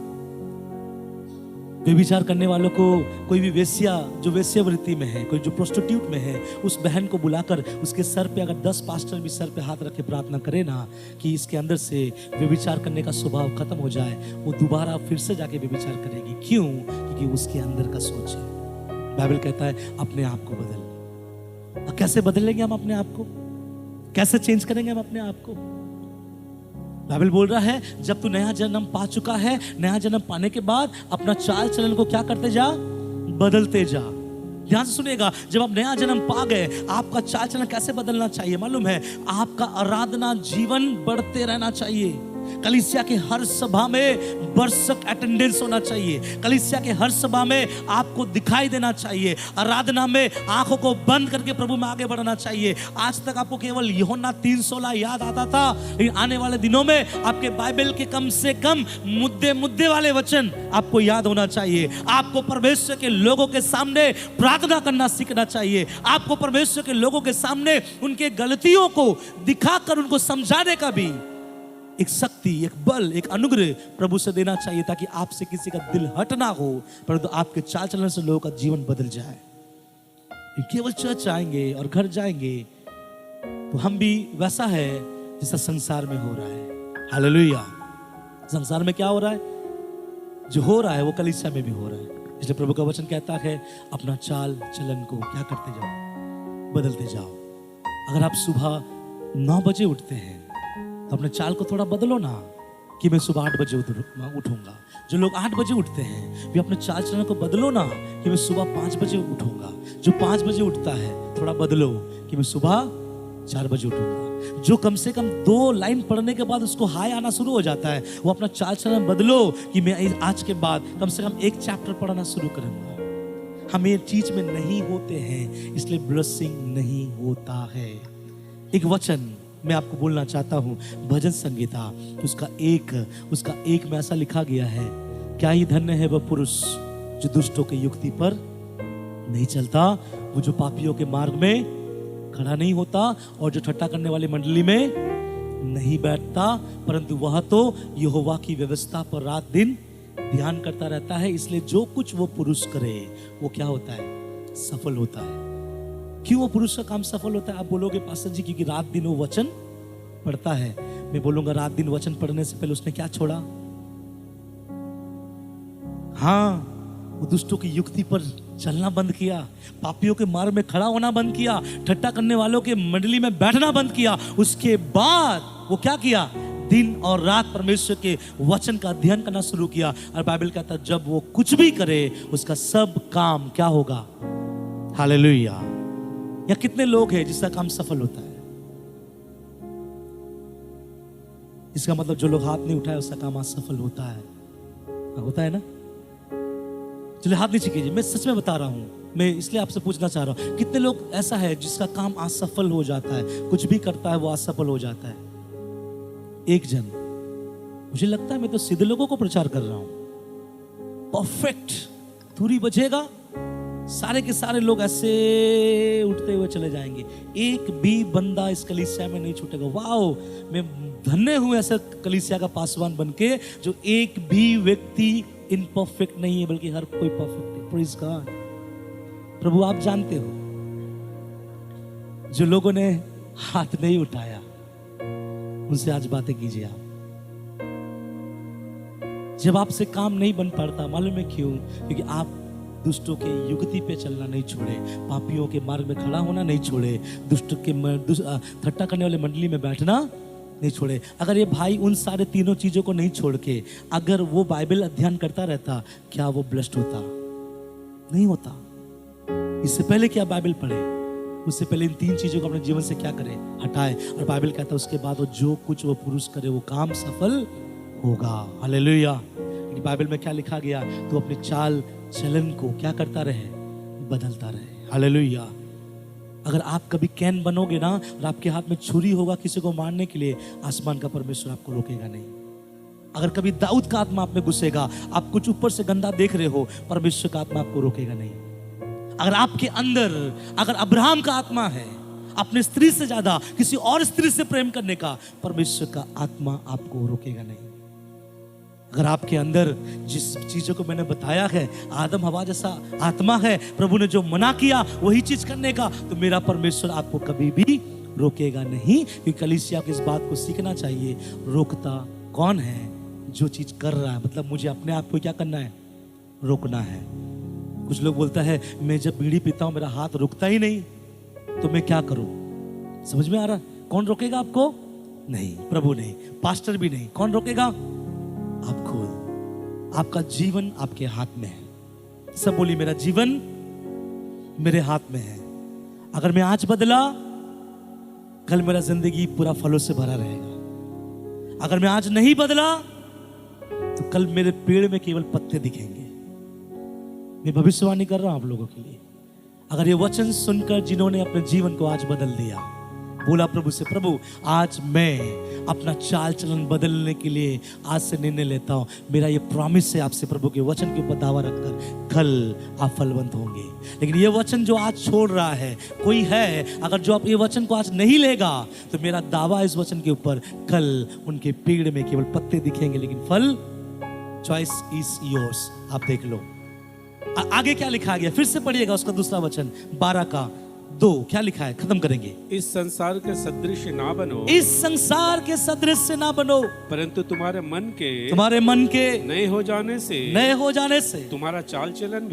व्यभिचार करने वालों को, कोई भी वेश्या जो वेश्यावृत्ति में है, कोई जो प्रोस्टिट्यूट में है, उस बहन को बुलाकर उसके सर पे अगर 10 पास्टर भी सर पे हाथ रख के प्रार्थना करे ना कि इसके अंदर से व्यभिचार करने का स्वभाव खत्म हो जाए, वो दोबारा फिर से जाके व्यभिचार करेगी। क्यों? क्योंकि उसके अंदर का सोच है। बाइबल कहता है अपने आप को बदल। कैसे बदलेंगे हम अपने आप को? कैसे चेंज करेंगे हम अपने आप को? बाइबल बोल रहा है जब तू नया जन्म पा चुका है, नया जन्म पाने के बाद अपना चाल चलन को क्या करते जा? बदलते जा। ध्यान से सुनिएगा, जब आप नया जन्म पा गए, आपका चाल चलन कैसे बदलना चाहिए मालूम है? आपका आराधना जीवन बढ़ते रहना चाहिए। कलीसिया के हर सभा में बरसक अटेंडेंस होना चाहिए। कलीसिया के हर सभा में आपको दिखाई देना चाहिए। आराधना में आंखों को बंद करके प्रभु में आगे बढ़ना चाहिए। आज तक आपको केवल यूहन्ना 3:16 याद आता था, लेकिन आने वाले दिनों में आपके बाइबल के कम से कम मुद्दे वाले वचन आपको याद होना चाहिए। आपको परमेश्वर के लोगों के सामने प्रार्थना करना सीखना चाहिए। आपको परमेश्वर के लोगों के सामने उनके गलतियों को दिखाकर उनको समझाने का भी एक शक्ति, एक बल, एक अनुग्रह प्रभु से देना चाहिए, ताकि आपसे किसी का दिल हट ना हो, परंतु आपके चाल चलन से लोगों का जीवन बदल जाए। केवल चर्च आएंगे और घर जाएंगे तो हम भी वैसा है जैसा संसार में हो रहा है। हालेलुया। संसार में क्या हो रहा है? जो हो रहा है वो कलीसिया में भी हो रहा है। इसलिए प्रभु का वचन कहता है अपना चाल चलन को क्या करते जाओ, बदलते जाओ। अगर आप सुबह 9 बजे उठते हैं तो अपने चाल को थोड़ा बदलो ना, कि मैं सुबह 8 बजे उठूंगा। जो लोग 8 बजे उठते हैं वे अपने चाल चलन को बदलो ना, कि मैं सुबह 5 बजे उठूंगा। जो 5 बजे उठता है थोड़ा बदलो, कि मैं सुबह 4 बजे उठूंगा। जो कम से कम 2 लाइन पढ़ने के बाद उसको हाय आना शुरू हो जाता है, वो अपना चाल चलन बदलो, कि मैं आज के बाद कम से कम 1 चैप्टर पढ़ना शुरू करूंगा। हम ये चीज में नहीं होते हैं, इसलिए ब्लेसिंग नहीं होता है। एक वचन मैं आपको बोलना चाहता हूं, भजन संगीता उसका एक में ऐसा लिखा गया है, क्या ही धन्य है वह पुरुष जो दुष्टों की युक्ति पर नहीं चलता, वो जो पापियों के मार्ग में खड़ा नहीं होता, और जो ठट्टा करने वाली मंडली में नहीं बैठता, परंतु वह तो यहोवा की व्यवस्था पर रात दिन ध्यान करता रहता है। इसलिए जो कुछ वो पुरुष करे वो क्या होता है? सफल होता है। क्यों वो पुरुष का काम सफल होता है? आप बोलोगे पास्टर जी क्योंकि रात दिन वो वचन पढ़ता है। मैं बोलूंगा रात दिन वचन पढ़ने से पहले उसने क्या छोड़ा? हाँ, वो दुष्टों की युक्ति पर चलना बंद किया, पापियों के मार्ग में खड़ा होना बंद किया, ठट्टा करने वालों के मंडली में बैठना बंद किया। उसके बाद वो क्या किया? दिन और रात परमेश्वर के वचन का अध्ययन करना शुरू किया। और बाइबल कहता है जब वो कुछ भी करे उसका सब काम क्या होगा? हालेलुया। या कितने लोग हैं जिसका काम सफल होता है? इसका मतलब जो लोग हाथ नहीं उठाए उसका काम आज सफल होता है। होता है ना? चलिए हाथ नीचे कीजिए। मैं सच में बता रहा हूं, मैं इसलिए आपसे पूछना चाह रहा हूं, कितने लोग ऐसा है जिसका काम असफल हो जाता है, कुछ भी करता है वो असफल हो जाता है? एक जन, मुझे लगता है मैं तो सीधे लोगों को प्रचार कर रहा हूं। परफेक्ट धूरी बजेगा, सारे के सारे लोग ऐसे उठते हुए चले जाएंगे, एक भी बंदा इस कलीसिया में नहीं छूटेगा। वाओ, मैं धन्य हूं ऐसा कलीसिया का पासवान बनके, जो एक भी व्यक्ति इनपरफेक्ट नहीं है, बल्कि हर कोई परफेक्ट है। Praise God. प्रभु आप जानते हो, जो लोगों ने हाथ नहीं उठाया उनसे आज बातें कीजिए आप। जब आपसे काम नहीं बन पाता, मालूम है क्यों? क्योंकि आप दुष्टों के युक्ति पे चलना नहीं छोड़े, पापियों के मार्ग में खड़ा होना नहीं छोड़े, दुष्ट के ठट्टा करने वाले मंडली में बैठना नहीं छोड़े। अगर ये भाई उन सारे तीनों चीजों को नहीं छोड़ के अगर वो बाइबल अध्ययन करता रहता, क्या वो ब्लेस्ड होता? नहीं होता। इससे पहले क्या बाइबल पढ़े, उससे पहले इन 3 चीजों को अपने जीवन से क्या करे? हटाए। और बाइबल कहता है उसके बाद वो जो कुछ वो पुरुष करे वो काम सफल होगा। हालेलुया। बाइबल में क्या लिखा गया? तो अपने चाल चलन को क्या करता रहे? बदलता रहे। हालेलुया। अगर आप कभी कैन बनोगे ना और आपके हाथ में छुरी होगा किसी को मारने के लिए, आसमान का परमेश्वर आपको रोकेगा नहीं। अगर कभी दाऊद का आत्मा आप में घुसेगा, आप कुछ ऊपर से गंदा देख रहे हो, परमेश्वर का आत्मा आपको रोकेगा नहीं। अगर आपके अंदर अगर अब्राहम का आत्मा है, अपने स्त्री से ज्यादा किसी और स्त्री से प्रेम करने का, परमेश्वर का आत्मा आपको रोकेगा नहीं। अगर आपके अंदर जिस चीजों को मैंने बताया है, आदम हवा जैसा आत्मा है, प्रभु ने जो मना किया वही चीज करने का, तो मेरा परमेश्वर आपको कभी भी रोकेगा नहीं। क्योंकि कलीसिया को इस बात को सीखना चाहिए, रोकता कौन है? जो चीज कर रहा है। मतलब मुझे अपने आप को क्या करना है? रोकना है। कुछ लोग बोलता है मैं जब बीड़ी पीता हूं मेरा हाथ रुकता ही नहीं, तो मैं क्या करूं? समझ में आ रहा? कौन रोकेगा आपको? नहीं, प्रभु नहीं, पास्टर भी नहीं। कौन रोकेगा? आप खुद। आपका जीवन आपके हाथ में है। सब बोलिए मेरा जीवन मेरे हाथ में है। अगर मैं आज बदला, कल मेरा जिंदगी पूरा फलों से भरा रहेगा। अगर मैं आज नहीं बदला, तो कल मेरे पेड़ में केवल पत्ते दिखेंगे। मैं भविष्यवाणी कर रहा हूं आप लोगों के लिए। अगर ये वचन सुनकर जिन्होंने अपने जीवन को आज बदल दिया, बोला प्रभु से, प्रभु आज मैं अपना चाल चलन बदलने के लिए आज से निर्णय लेता हूं। मेरा ये प्रॉमिस है आपसे, प्रभु के वचन के ऊपर दावा रखकर, कल आप फलवंत होंगे। लेकिन ये वचन जो आज छोड़ रहा है, कोई है अगर जो आप ये वचन को आज नहीं लेगा, तो मेरा दावा इस वचन के ऊपर, कल उनके पेड़ में केवल पत्ते दिखेंगे लेकिन फल, चॉइस इज योर्स। आप देख लो। आगे क्या लिखा गया, फिर से पढ़िएगा उसका दूसरा वचन 12:2 क्या लिखा है, खत्म करेंगे। इस संसार के सदृश ना बनो, इस संसार के सदृश ना बनो, परंतु तुम्हारे मन के नए हो जाने से तुम्हारा चाल चलन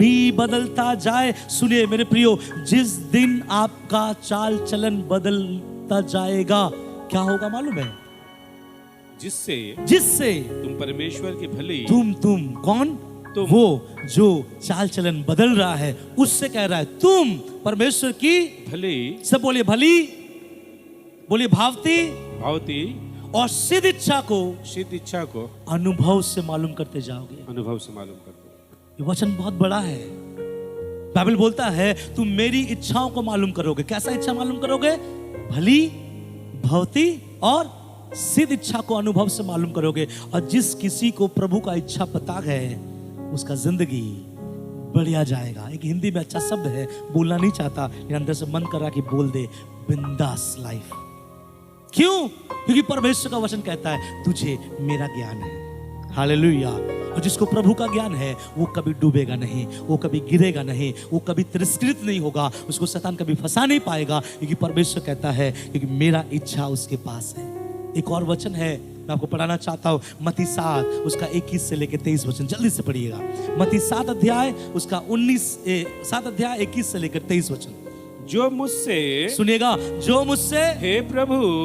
भी बदलता जाए। सुनिए मेरे प्रियो, जिस दिन आपका चाल चलन बदलता जाएगा, क्या होगा मालूम है? जिससे तुम परमेश्वर की भली, तुम कौन? तो वो जो चाल चलन बदल रहा है, उससे कह रहा है तुम परमेश्वर की भली, सब बोलिए भली, बोलिए भावती और सिद्ध इच्छा को अनुभव से मालूम करते जाओगे। ये वचन बहुत बड़ा है। बाइबल बोलता है तुम मेरी इच्छाओं को मालूम करोगे। कैसा इच्छा मालूम करोगे? भली, भावती और सिद्ध इच्छा को अनुभव से मालूम करोगे। और जिस किसी को प्रभु का इच्छा पता है, उसका जिंदगी बढ़िया जाएगा। एक हिंदी में अच्छा शब्द है, बोलना नहीं चाहता लेकिन अंदर से मन कर रहा कि बोल दे, बिंदास लाइफ। क्यों? क्योंकि परमेश्वर का वचन कहता है तुझे मेरा ज्ञान है। हालेलुया। और जिसको प्रभु का ज्ञान है वो कभी डूबेगा नहीं, वो कभी गिरेगा नहीं, वो कभी तिरस्कृत नहीं होगा, उसको शैतान कभी फंसा नहीं पाएगा, क्योंकि परमेश्वर कहता है क्योंकि मेरा इच्छा उसके पास है। एक और वचन है, मैं आपको पढ़ाना चाहता हूँ, मत्ती 7 उसका 21 से लेकर 23 वचन, जल्दी से पढ़िएगा। मत्ती 7 अध्याय उसका 7 अध्याय 21 से लेकर 23 वचन। जो मुझसे, सुनिएगा, जो मुझसे हे प्रभु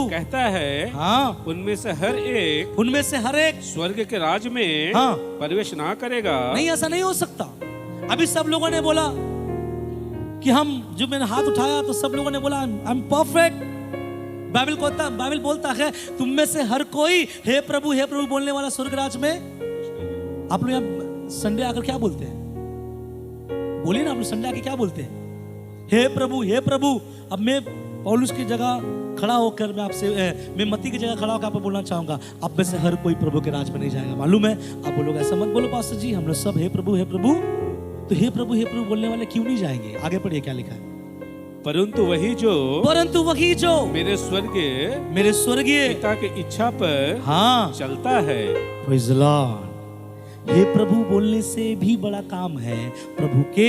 कहता है, हाँ, उनमें से हर एक स्वर्ग के राज में हाँ, प्रवेश ना करेगा। नहीं, ऐसा नहीं हो सकता। अभी सब लोगों ने बोला कि हम, जो मैंने हाथ उठाया तो सब लोगों ने बोला आई एम परफेक्ट। बाइबल बोलता है तुम में से हर कोई हे प्रभु बोलने वाला स्वर्ग राज में। आप लोग यहाँ संडे आकर क्या बोलते हैं? बोलिए ना, आप लोग संडे आकर क्या बोलते हैं? हे प्रभु। अब मैं पौलुस की जगह खड़ा होकर मैं मत्ती की जगह खड़ा होकर आपको बोलना चाहूंगा, आप में से हर कोई प्रभु के राज में नहीं जाएगा। मालूम है? आप बोलोगे ऐसा मत बोलो पास्टर जी, हम लोग सब हे प्रभु। तो हे प्रभु बोलने वाले क्यों नहीं जाएंगे? आगे पढ़िए क्या लिखा है। परंतु वही जो मेरे स्वर्गीय पिता की इच्छा पर, हाँ, चलता है। Praise the Lord. हे प्रभु बोलने से भी बड़ा काम है प्रभु के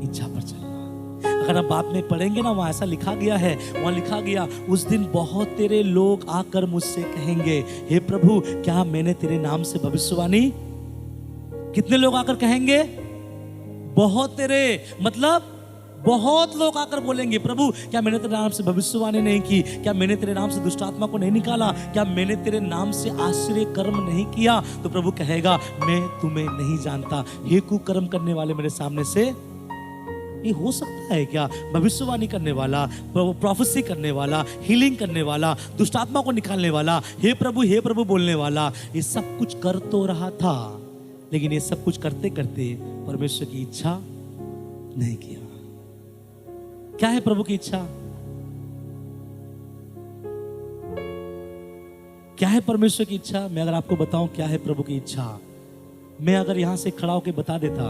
इच्छा पर चलना। अगर आप बात में पढ़ेंगे ना, वहां ऐसा लिखा गया उस दिन बहुत तेरे लोग आकर मुझसे कहेंगे, हे प्रभु क्या मैंने तेरे नाम से भविष्यवाणी। कितने लोग आकर कहेंगे? बहुत तेरे, मतलब बहुत लोग आकर बोलेंगे, प्रभु क्या मैंने तेरे नाम से भविष्यवाणी नहीं की? क्या मैंने तेरे नाम से दुष्ट आत्मा को नहीं निकाला? क्या मैंने तेरे नाम से आश्चर्य कर्म नहीं किया? तो प्रभु कहेगा मैं तुम्हें नहीं जानता, हे कुकर्म करने वाले, मेरे सामने से। ये हो सकता है क्या? भविष्यवाणी करने वाला, प्रोफेसी करने वाला, हीलिंग करने वाला, दुष्ट आत्मा को निकालने वाला, हे प्रभु बोलने वाला, ये सब कुछ कर तो रहा था, लेकिन ये सब कुछ करते करते परमेश्वर की इच्छा नहीं किया। क्या है प्रभु की इच्छा? क्या है परमेश्वर की इच्छा? मैं अगर आपको बताऊं क्या है प्रभु की इच्छा, मैं अगर यहां से खड़ा होकर बता देता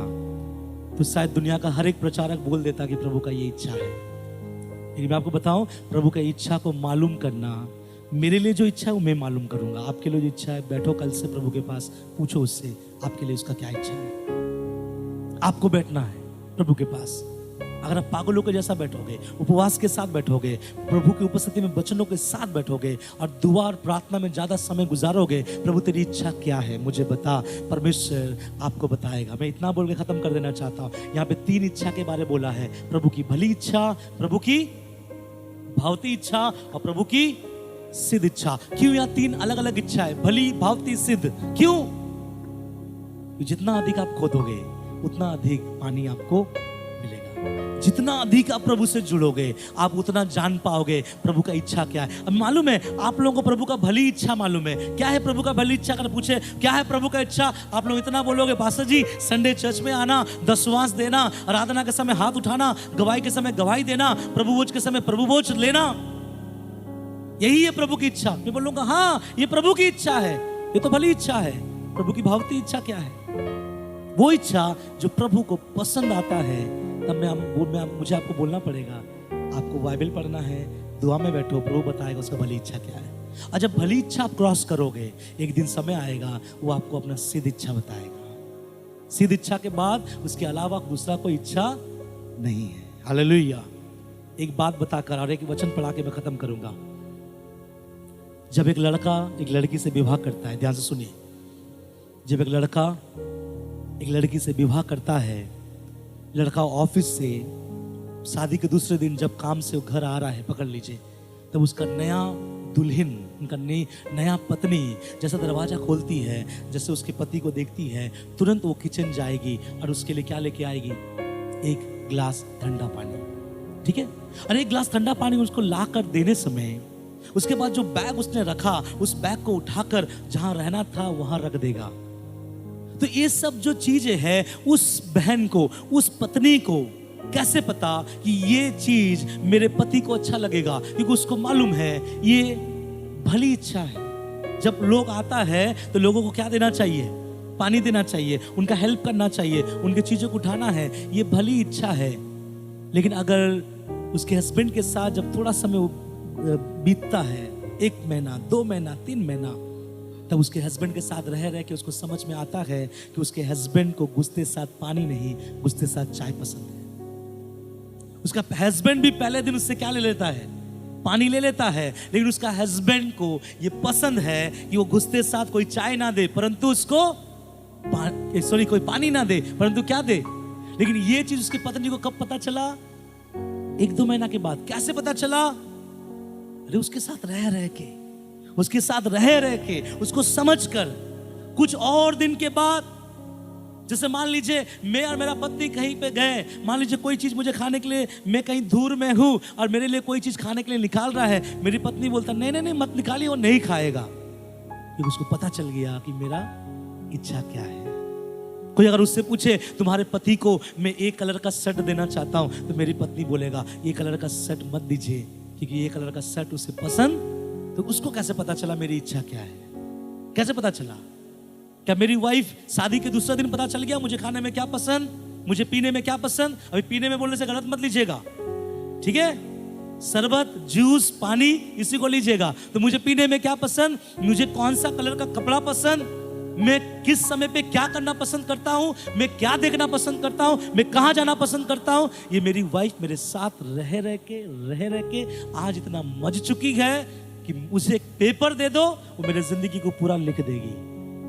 तो शायद दुनिया का हर एक प्रचारक बोल देता कि प्रभु का ये इच्छा है। लेकिन मैं आपको बताऊं, प्रभु की इच्छा को मालूम करना, मेरे लिए जो इच्छा है वो मैं मालूम करूंगा। आपके लिए जो इच्छा है, बैठो कल से प्रभु के पास, पूछो उससे आपके लिए उसका क्या इच्छा है। आपको बैठना है प्रभु के पास। अगर आप पागलों के जैसा बैठोगे, उपवास के साथ बैठोगे, प्रभु की उपस्थिति में वचनों के साथ बैठोगे और दुआ और प्रार्थना में ज्यादा समय गुजारोगे, प्रभु तेरी इच्छा क्या है मुझे बता, परमेश्वर आपको बताएगा। मैं इतना बोल के खत्म कर देना चाहता हूँ। यहाँ पे 3 इच्छा के बारे बोला है, प्रभु की भली इच्छा, प्रभु की भावती इच्छा और प्रभु की सिद्ध इच्छा। क्यों यहाँ 3 अलग अलग इच्छा है? भली, भावती, सिद्ध। क्यों? जितना अधिक आप खोदोगे उतना अधिक पानी आपको मिलेगा। जितना अधिक आप प्रभु से जुड़ोगे आप उतना जान पाओगे प्रभु का इच्छा क्या है। अब मालूम है आप लोगों को प्रभु का भली इच्छा मालूम है। क्या है प्रभु का भली इच्छा? अगर पूछे क्या है प्रभु का इच्छा, आप लोग इतना बोलोगे, पास्टर जी संडे चर्च में आना, दशवांश देना, आराधना के समय हाथ उठाना, गवाही के समय गवाही देना, प्रभु भोज के समय प्रभु भोज लेना, यही है प्रभु की इच्छा। मैं बोलूंगा हाँ ये प्रभु की इच्छा है, ये तो भली इच्छा है। प्रभु की भावती इच्छा क्या है? वो इच्छा जो प्रभु को पसंद आता है। तब मुझे आपको बोलना पड़ेगा, आपको बाइबल पढ़ना है, दुआ में बैठो, प्रभु बताएगा उसका भली इच्छा क्या है। और जब भली इच्छा आप क्रॉस करोगे, एक दिन समय आएगा वो आपको अपना सिद्ध इच्छा बताएगा। सिद्ध इच्छा के बाद उसके अलावा दूसरा कोई इच्छा नहीं है। हालेलुया। एक बात बताकर और एक वचन पढ़ा के मैं खत्म करूंगा। जब एक लड़का एक लड़की से विवाह करता है, ध्यान से सुनिए, जब एक लड़का एक लड़की से विवाह करता है, लड़का ऑफिस से शादी के दूसरे दिन जब काम से वो घर आ रहा है, पकड़ लीजिए, तब उसका नया दुल्हन, उनका नया पत्नी जैसा दरवाजा खोलती है, जैसे उसके पति को देखती है, तुरंत वो किचन जाएगी और उसके लिए क्या लेके आएगी? एक गिलास ठंडा पानी। ठीक है? और एक गिलास ठंडा पानी उसको ला कर देने समय, उसके बाद जो बैग उसने रखा, उस बैग को उठाकर जहां रहना था वहां रख देगा। तो ये सब जो चीजें हैं, उस बहन को, उस पत्नी को कैसे पता कि ये चीज मेरे पति को अच्छा लगेगा? क्योंकि उसको मालूम है ये भली इच्छा है। जब लोग आता है तो लोगों को क्या देना चाहिए? पानी देना चाहिए, उनका हेल्प करना चाहिए, उनके चीजों को उठाना है, ये भली इच्छा है। लेकिन अगर उसके हस्बैंड के साथ जब थोड़ा समय बीतता है, 1 महीना, 2 महीना, 3 महीना, तब उसके हस्बैंड के साथ रह रह के उसको समझ में आता है कि उसके हस्बैंड को गुस्से साथ पानी नहीं, गुस्से साथ चाय पसंद है। उसका हस्बैंड भी पहले दिन उससे क्या ले लेता है? पानी ले लेता है, लेकिन उसका हस्बैंड को ये पसंद है कि वो गुस्से साथ कोई चाय ना दे, परंतु उसको कोई पानी ना दे, परंतु क्या दे? लेकिन ये चीज उसकी पत्नी को कब पता चला? 1-2 महीना के बाद। कैसे पता चला? अरे उसके साथ रह के उसको समझकर कुछ और दिन के बाद, जैसे मान लीजिए मैं और मेरा पति कहीं पे गए, मान लीजिए कोई चीज मुझे खाने के लिए, मैं कहीं दूर में हूं और मेरे लिए कोई चीज खाने के लिए निकाल रहा है, मेरी पत्नी बोलता नहीं मत निकालिए, वो नहीं खाएगा, क्योंकि उसको पता चल गया कि मेरा इच्छा क्या है। कोई अगर उससे पूछे तुम्हारे पति को मैं एक कलर का शर्ट देना चाहता हूं, तो मेरी पत्नी बोलेगा ये कलर का शर्ट मत दीजिए, क्योंकि ये कलर का शर्ट उसे पसंद। तो उसको कैसे पता चला मेरी इच्छा क्या है? कैसे पता चला? क्या मेरी वाइफ शादी के दूसरा दिन पता चल गया मुझे खाने में क्या पसंद, मुझे पीने में क्या पसंद? अभी पीने में बोलने से गलत मत लीजिएगा, ठीक है? शरबत, जूस, पानी इसी को लीजिएगा। तो मुझे पीने में क्या पसंद, मुझे कौन सा कलर का कपड़ा पसंद, मैं किस समय पे क्या करना पसंद करता हूं, मैं क्या देखना पसंद करता हूं, मैं कहां जाना पसंद करता हूं, ये मेरी वाइफ मेरे साथ रह के आज इतना मज चुकी है कि मुझे एक पेपर दे दो, वो मेरे जिंदगी को पूरा लिख देगी।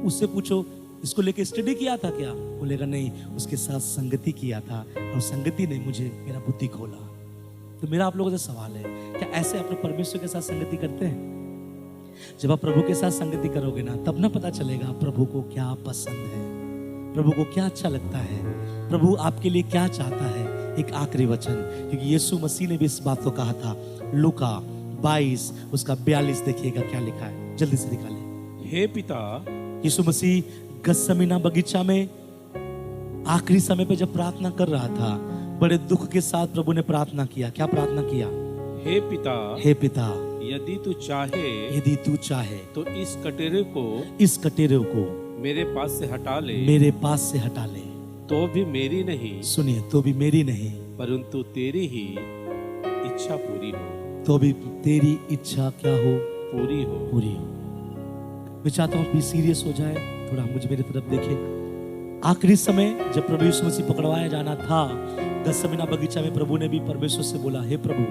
उससे पूछो इसको लेके स्टडी किया था क्या? बोलेगा नहीं, उसके साथ संगति किया था और संगति ने मुझे मेरा बुद्धि खोला। तो मेरा आप लोगों से सवाल है, क्या ऐसे अपने परमेश्वर के साथ संगति करते हैं? जब आप प्रभु के साथ संगति करोगे ना, तब ना पता चलेगा प्रभु को क्या पसंद है, प्रभु को क्या अच्छा लगता है, प्रभु आपके लिए क्या चाहता है। एक आखिरी वचन, क्योंकि यीशु मसीह ने भी इस बात को कहा था, लूका 22 उसका 42 देखिएगा क्या लिखा है, जल्दी से निकाले। हे पिता, यीशु मसीह गत्समनी बगीचा में आखिरी समय पे जब प्रार्थना कर रहा था, बड़े दुख के साथ प्रभु ने प्रार्थना किया। क्या प्रार्थना किया? हे पिता, यदि तू चाहे तो इस कटेरे को मेरे पास से हटा ले। तो भी मेरी नहीं, सुनिए, तो भी मेरी नहीं, परंतु तेरी ही इच्छा पूरी हो। तो भी तेरी इच्छा क्या हो? पूरी हो। मैं चाहता हूँ भी सीरियस हो जाए, थोड़ा मुझे मेरी तरफ देखे। आखिरी समय जब प्रभु यीशु मसीह पकड़वाया जाना था, गत्समनी बगीचा में प्रभु ने भी परमेश्वर से बोला, हे प्रभु,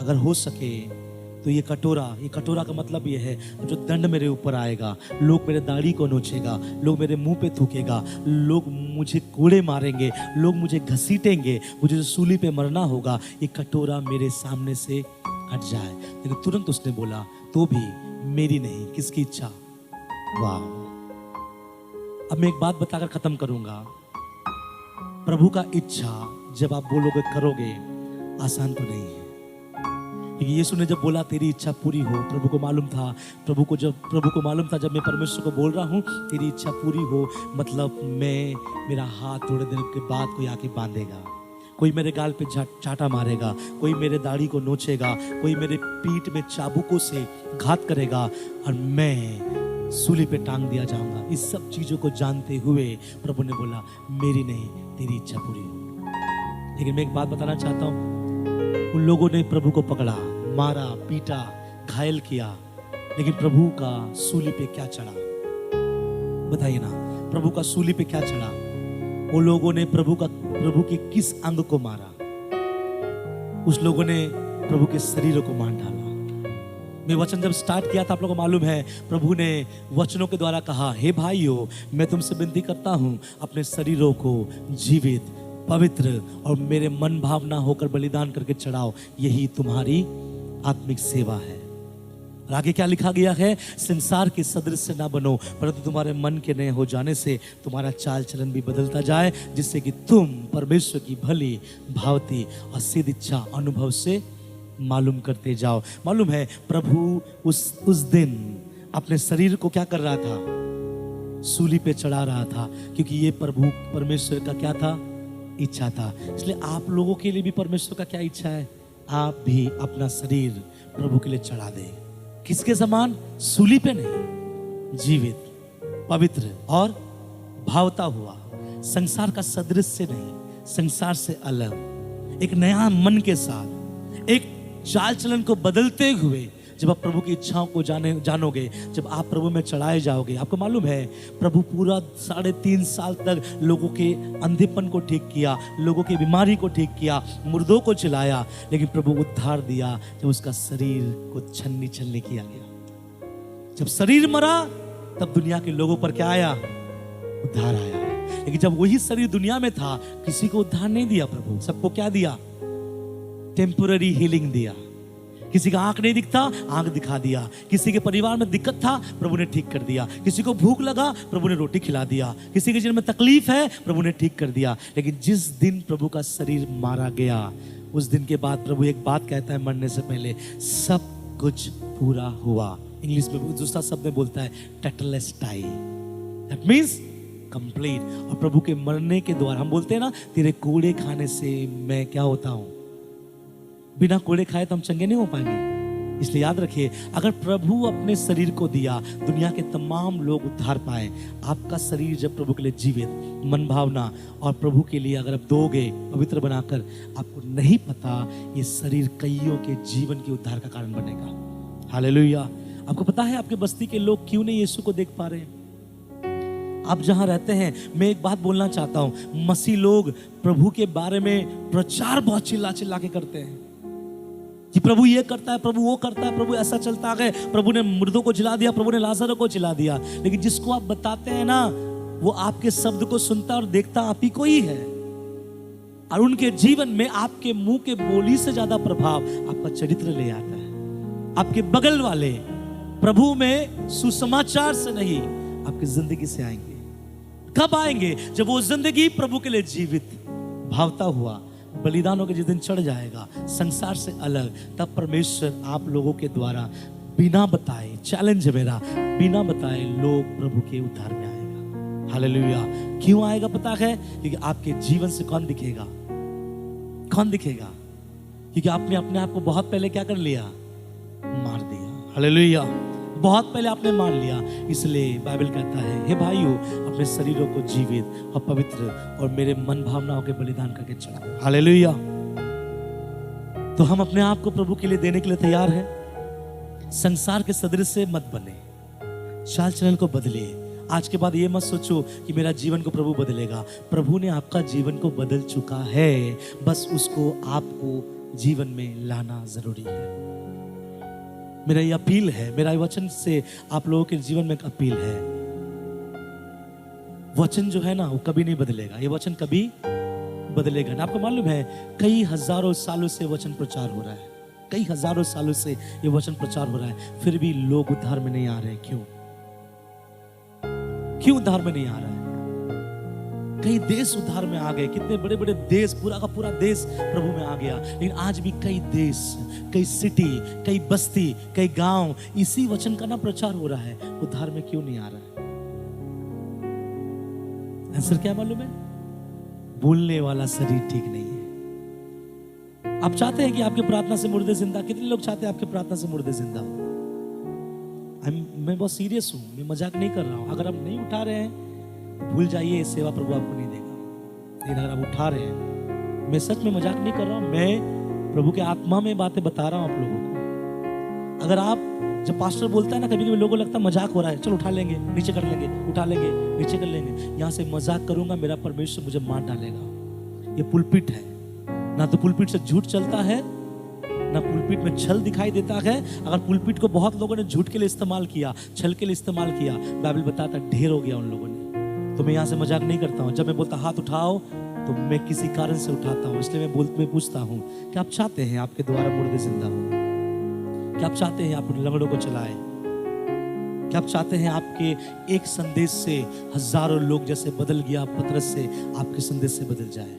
अगर हो सके तो ये कटोरा का मतलब ये है, जो दंड मेरे ऊपर आएगा, लोग मेरे दाढ़ी को नोचेगा, लोग मेरे मुंह पे थूकेगा, लोग मुझे कोड़े मारेंगे, लोग मुझे घसीटेंगे, मुझे जो सूली पे मरना होगा, ये कटोरा मेरे सामने से हट जाए। लेकिन तुरंत उसने बोला, तो भी मेरी नहीं, किसकी इच्छा? वाह! अब मैं एक बात बताकर खत्म करूंगा। प्रभु का इच्छा जब आप बोलोगे, करोगे, आसान तो नहीं है। क्योंकि यीशु ने जब बोला तेरी इच्छा पूरी हो, प्रभु को मालूम था, प्रभु को मालूम था, जब मैं परमेश्वर को बोल रहा हूँ तेरी इच्छा पूरी हो, मतलब मेरा हाथ थोड़े दिन के बाद कोई आके बांधेगा, कोई मेरे गाल पे चाटा मारेगा, कोई मेरे दाढ़ी को नोचेगा, कोई मेरे पीठ में चाबुकों से घात करेगा और मैं सूली पे टांग दिया जाऊंगा। इस सब चीजों को जानते हुए प्रभु ने बोला, मेरी नहीं, तेरी इच्छा पूरी हो। लेकिन मैं एक बात बताना चाहता हूं, उन लोगों ने प्रभु को पकड़ा, मारा, पीटा, घायल किया, लेकिन प्रभु का सूली पे क्या चढ़ा? बताइए ना, प्रभु का सूली पे क्या चढ़ा? वो लोगों ने प्रभु के किस अंग को मारा? उस लोगों ने प्रभु के शरीर को मार डाला। मैं वचन जब स्टार्ट किया था, आप लोगों को मालूम है, प्रभु ने वचनों के द्वारा कहा, हे भाइयों, मैं तुमसे विनती करता हूं, अपने शरीरों को जीवित, पवित्र और मेरे मन भावना होकर बलिदान करके चढ़ाओ, यही तुम्हारी आत्मिक सेवा है। और आगे क्या लिखा गया है? संसार के सदृश से ना बनो, परंतु तुम्हारे मन के नए हो जाने से तुम्हारा चाल चलन भी बदलता जाए, जिससे कि तुम परमेश्वर की भली, भावती और सिद्ध इच्छा अनुभव से मालूम करते जाओ। मालूम है, प्रभु उस दिन अपने शरीर को क्या कर रहा था? सूली पे चढ़ा रहा था, क्योंकि ये प्रभु परमेश्वर का क्या था? इच्छा था। इसलिए आप लोगों के लिए भी परमेश्वर का क्या इच्छा है? आप भी अपना शरीर प्रभु के लिए चढ़ा दें। किसके समान? सूली पे नहीं, जीवित, पवित्र और भावता हुआ, संसार का सदृश से नहीं, संसार से अलग, एक नया मन के साथ, एक चाल चलन को बदलते हुए जब आप प्रभु की इच्छाओं को जानोगे, जब आप प्रभु में चढ़ाए जाओगे। आपको मालूम है, प्रभु पूरा 3.5 साल तक लोगों के अंधेपन को ठीक किया, लोगों की बीमारी को ठीक किया, मुर्दों को चिल्लाया, लेकिन प्रभु उद्धार दिया जब उसका शरीर को छन्नी छलनी किया गया। जब शरीर मरा, तब दुनिया के लोगों पर क्या आया? उद्धार आया। लेकिन जब वही शरीर दुनिया में था, किसी को उद्धार नहीं दिया प्रभु। सबको क्या दिया? टेम्पोररी हीलिंग दिया। किसी का आंख नहीं दिखता, आंख दिखा दिया। किसी के परिवार में दिक्कत था, प्रभु ने ठीक कर दिया। किसी को भूख लगा, प्रभु ने रोटी खिला दिया। किसी के जीवन में तकलीफ है, प्रभु ने ठीक कर दिया। लेकिन जिस दिन प्रभु का शरीर मारा गया, उस दिन के बाद प्रभु एक बात कहता है मरने से पहले, सब कुछ पूरा हुआ। इंग्लिश में दूसरा शब्द में बोलता है टेटलेस्टाई, दैट मींस कंप्लीट। और प्रभु के मरने के द्वारा हम बोलते हैं ना, तेरे कोड़े खाने से मैं क्या होता हूं? बिना कोड़े खाए तो हम चंगे नहीं हो पाएंगे। इसलिए याद रखिए, अगर प्रभु अपने शरीर को दिया, दुनिया के तमाम लोग उद्धार पाए। आपका शरीर जब प्रभु के लिए जीवित, मन भावना और प्रभु के लिए अगर आप दोगे पवित्र बनाकर, आपको नहीं पता ये शरीर कईयों के जीवन के उद्धार का कारण बनेगा। हालेलुया। आपको पता है आपके बस्ती के लोग क्यों नहीं यीशु को देख पा रहे? आप जहां रहते हैं, मैं एक बात बोलना चाहता हूं, मसीह लोग प्रभु के बारे में प्रचार बहुत चिल्ला चिल्ला के करते हैं कि प्रभु ये करता है, प्रभु वो करता है, प्रभु ऐसा चलता है, प्रभु ने मुर्दों को जिला दिया, प्रभु ने लाजर को जिला दिया। लेकिन जिसको आप बताते हैं ना, वो आपके शब्द को सुनता और देखता आप ही को ही है। और उनके जीवन में आपके मुंह के बोली से ज्यादा प्रभाव आपका चरित्र ले आता है। आपके बगल वाले प्रभु में सुसमाचार से नहीं, आपकी जिंदगी से आएंगे। कब आएंगे? जब वो जिंदगी प्रभु के लिए जीवित, भावता हुआ, बलिदानों के जिस दिन चढ़ जाएगा, संसार से अलग, तब परमेश्वर आप लोगों के द्वारा बिना बताए, चैलेंज है मेरा, बिना बताए लोग प्रभु के उद्धार में आएगा। हालेलुया। क्यों आएगा पता है? क्योंकि आपके जीवन से कौन दिखेगा? कौन दिखेगा? क्योंकि आपने अपने आप को बहुत पहले क्या कर लिया? मार दिया। हालेलुया। बहुत पहले आपने मान लिया। इसलिए बाइबल कहता है, हे भाइयों, अपने शरीरों को जीवित और पवित्र और मेरे मन भावनाओं के बलिदान करके चढ़ाओ। हालेलुया। तो हम अपने आप को प्रभु के लिए देने के लिए तैयार हैं। संसार के सदृश से मत बने, चाल चलन को बदलिए। आज के बाद ये मत सोचो कि मेरा जीवन को प्रभु बदलेगा। प्रभु ने आपका जीवन को बदल चुका है, बस उसको आपको जीवन में लाना जरूरी है। मेरा ये अपील है, मेरा वचन से आप लोगों के जीवन में एक अपील है। वचन जो है ना, वो कभी नहीं बदलेगा। ये वचन कभी बदलेगा ना। आपको मालूम है, कई हजारों सालों से वचन प्रचार हो रहा है, कई हजारों सालों से ये वचन प्रचार हो रहा है, फिर भी लोग उद्धार में नहीं आ रहे। क्यों उद्धार में नहीं आ रहा है? कई देश उद्धार में आ गए, कितने बड़े बड़े देश, पूरा का पूरा देश प्रभु में आ गया। लेकिन आज भी कई देश, कई सिटी, कई बस्ती, कई गांव इसी वचन का ना प्रचार हो रहा है, उद्धार में क्यों नहीं आ रहा है? आंसर क्या मालूम है? बोलने वाला शरीर ठीक नहीं है। आप चाहते हैं कि आपके प्रार्थना से मुर्दे जिंदा? कितने लोग चाहते हैं आपके प्रार्थना से मुर्दे जिंदा हो? मैं बहुत सीरियस हूं, मैं मजाक नहीं कर रहा हूं। अगर आप नहीं उठा रहे हैं, भूल जाइए, सेवा प्रभु आपको नहीं देगा। लेकिन अगर आप उठा रहे हैं, मैं सच में मजाक नहीं कर रहा हूं, मैं प्रभु के आत्मा में बातें बता रहा हूं आप लोगों को। अगर आप जब पास्टर बोलता है ना, कभी कभी लोगों को लगता है मजाक हो रहा है, चलो उठा लेंगे, नीचे कर लेंगे, उठा लेंगे, नीचे कर लेंगे। यहाँ से मजाक करूंगा, मेरा परमेश्वर मुझे मार डालेगा। ये पुलपिट है, ना तो पुलपिट से झूठ चलता है, ना पुलपिट में छल दिखाई देता है। अगर पुलपिट को बहुत लोगों ने झूठ के लिए इस्तेमाल किया, छल के लिए इस्तेमाल किया, बाइबल बताता ढेर हो गया उन लोगों ने। तो मैं यहाँ से मजाक नहीं करता हूँ। जब मैं बोलता हाथ उठाओ तो मैं किसी कारण से उठाता हूँ। इसलिए मैं पूछता हूँ कि आप चाहते हैं आपके द्वारा मुर्दे जिंदा हो? क्या आप चाहते हैं आप लंगड़ों को चलाएं? क्या आप चाहते हैं आपके एक संदेश से हजारों लोग जैसे बदल गया पतरस से, आपके संदेश से बदल जाए?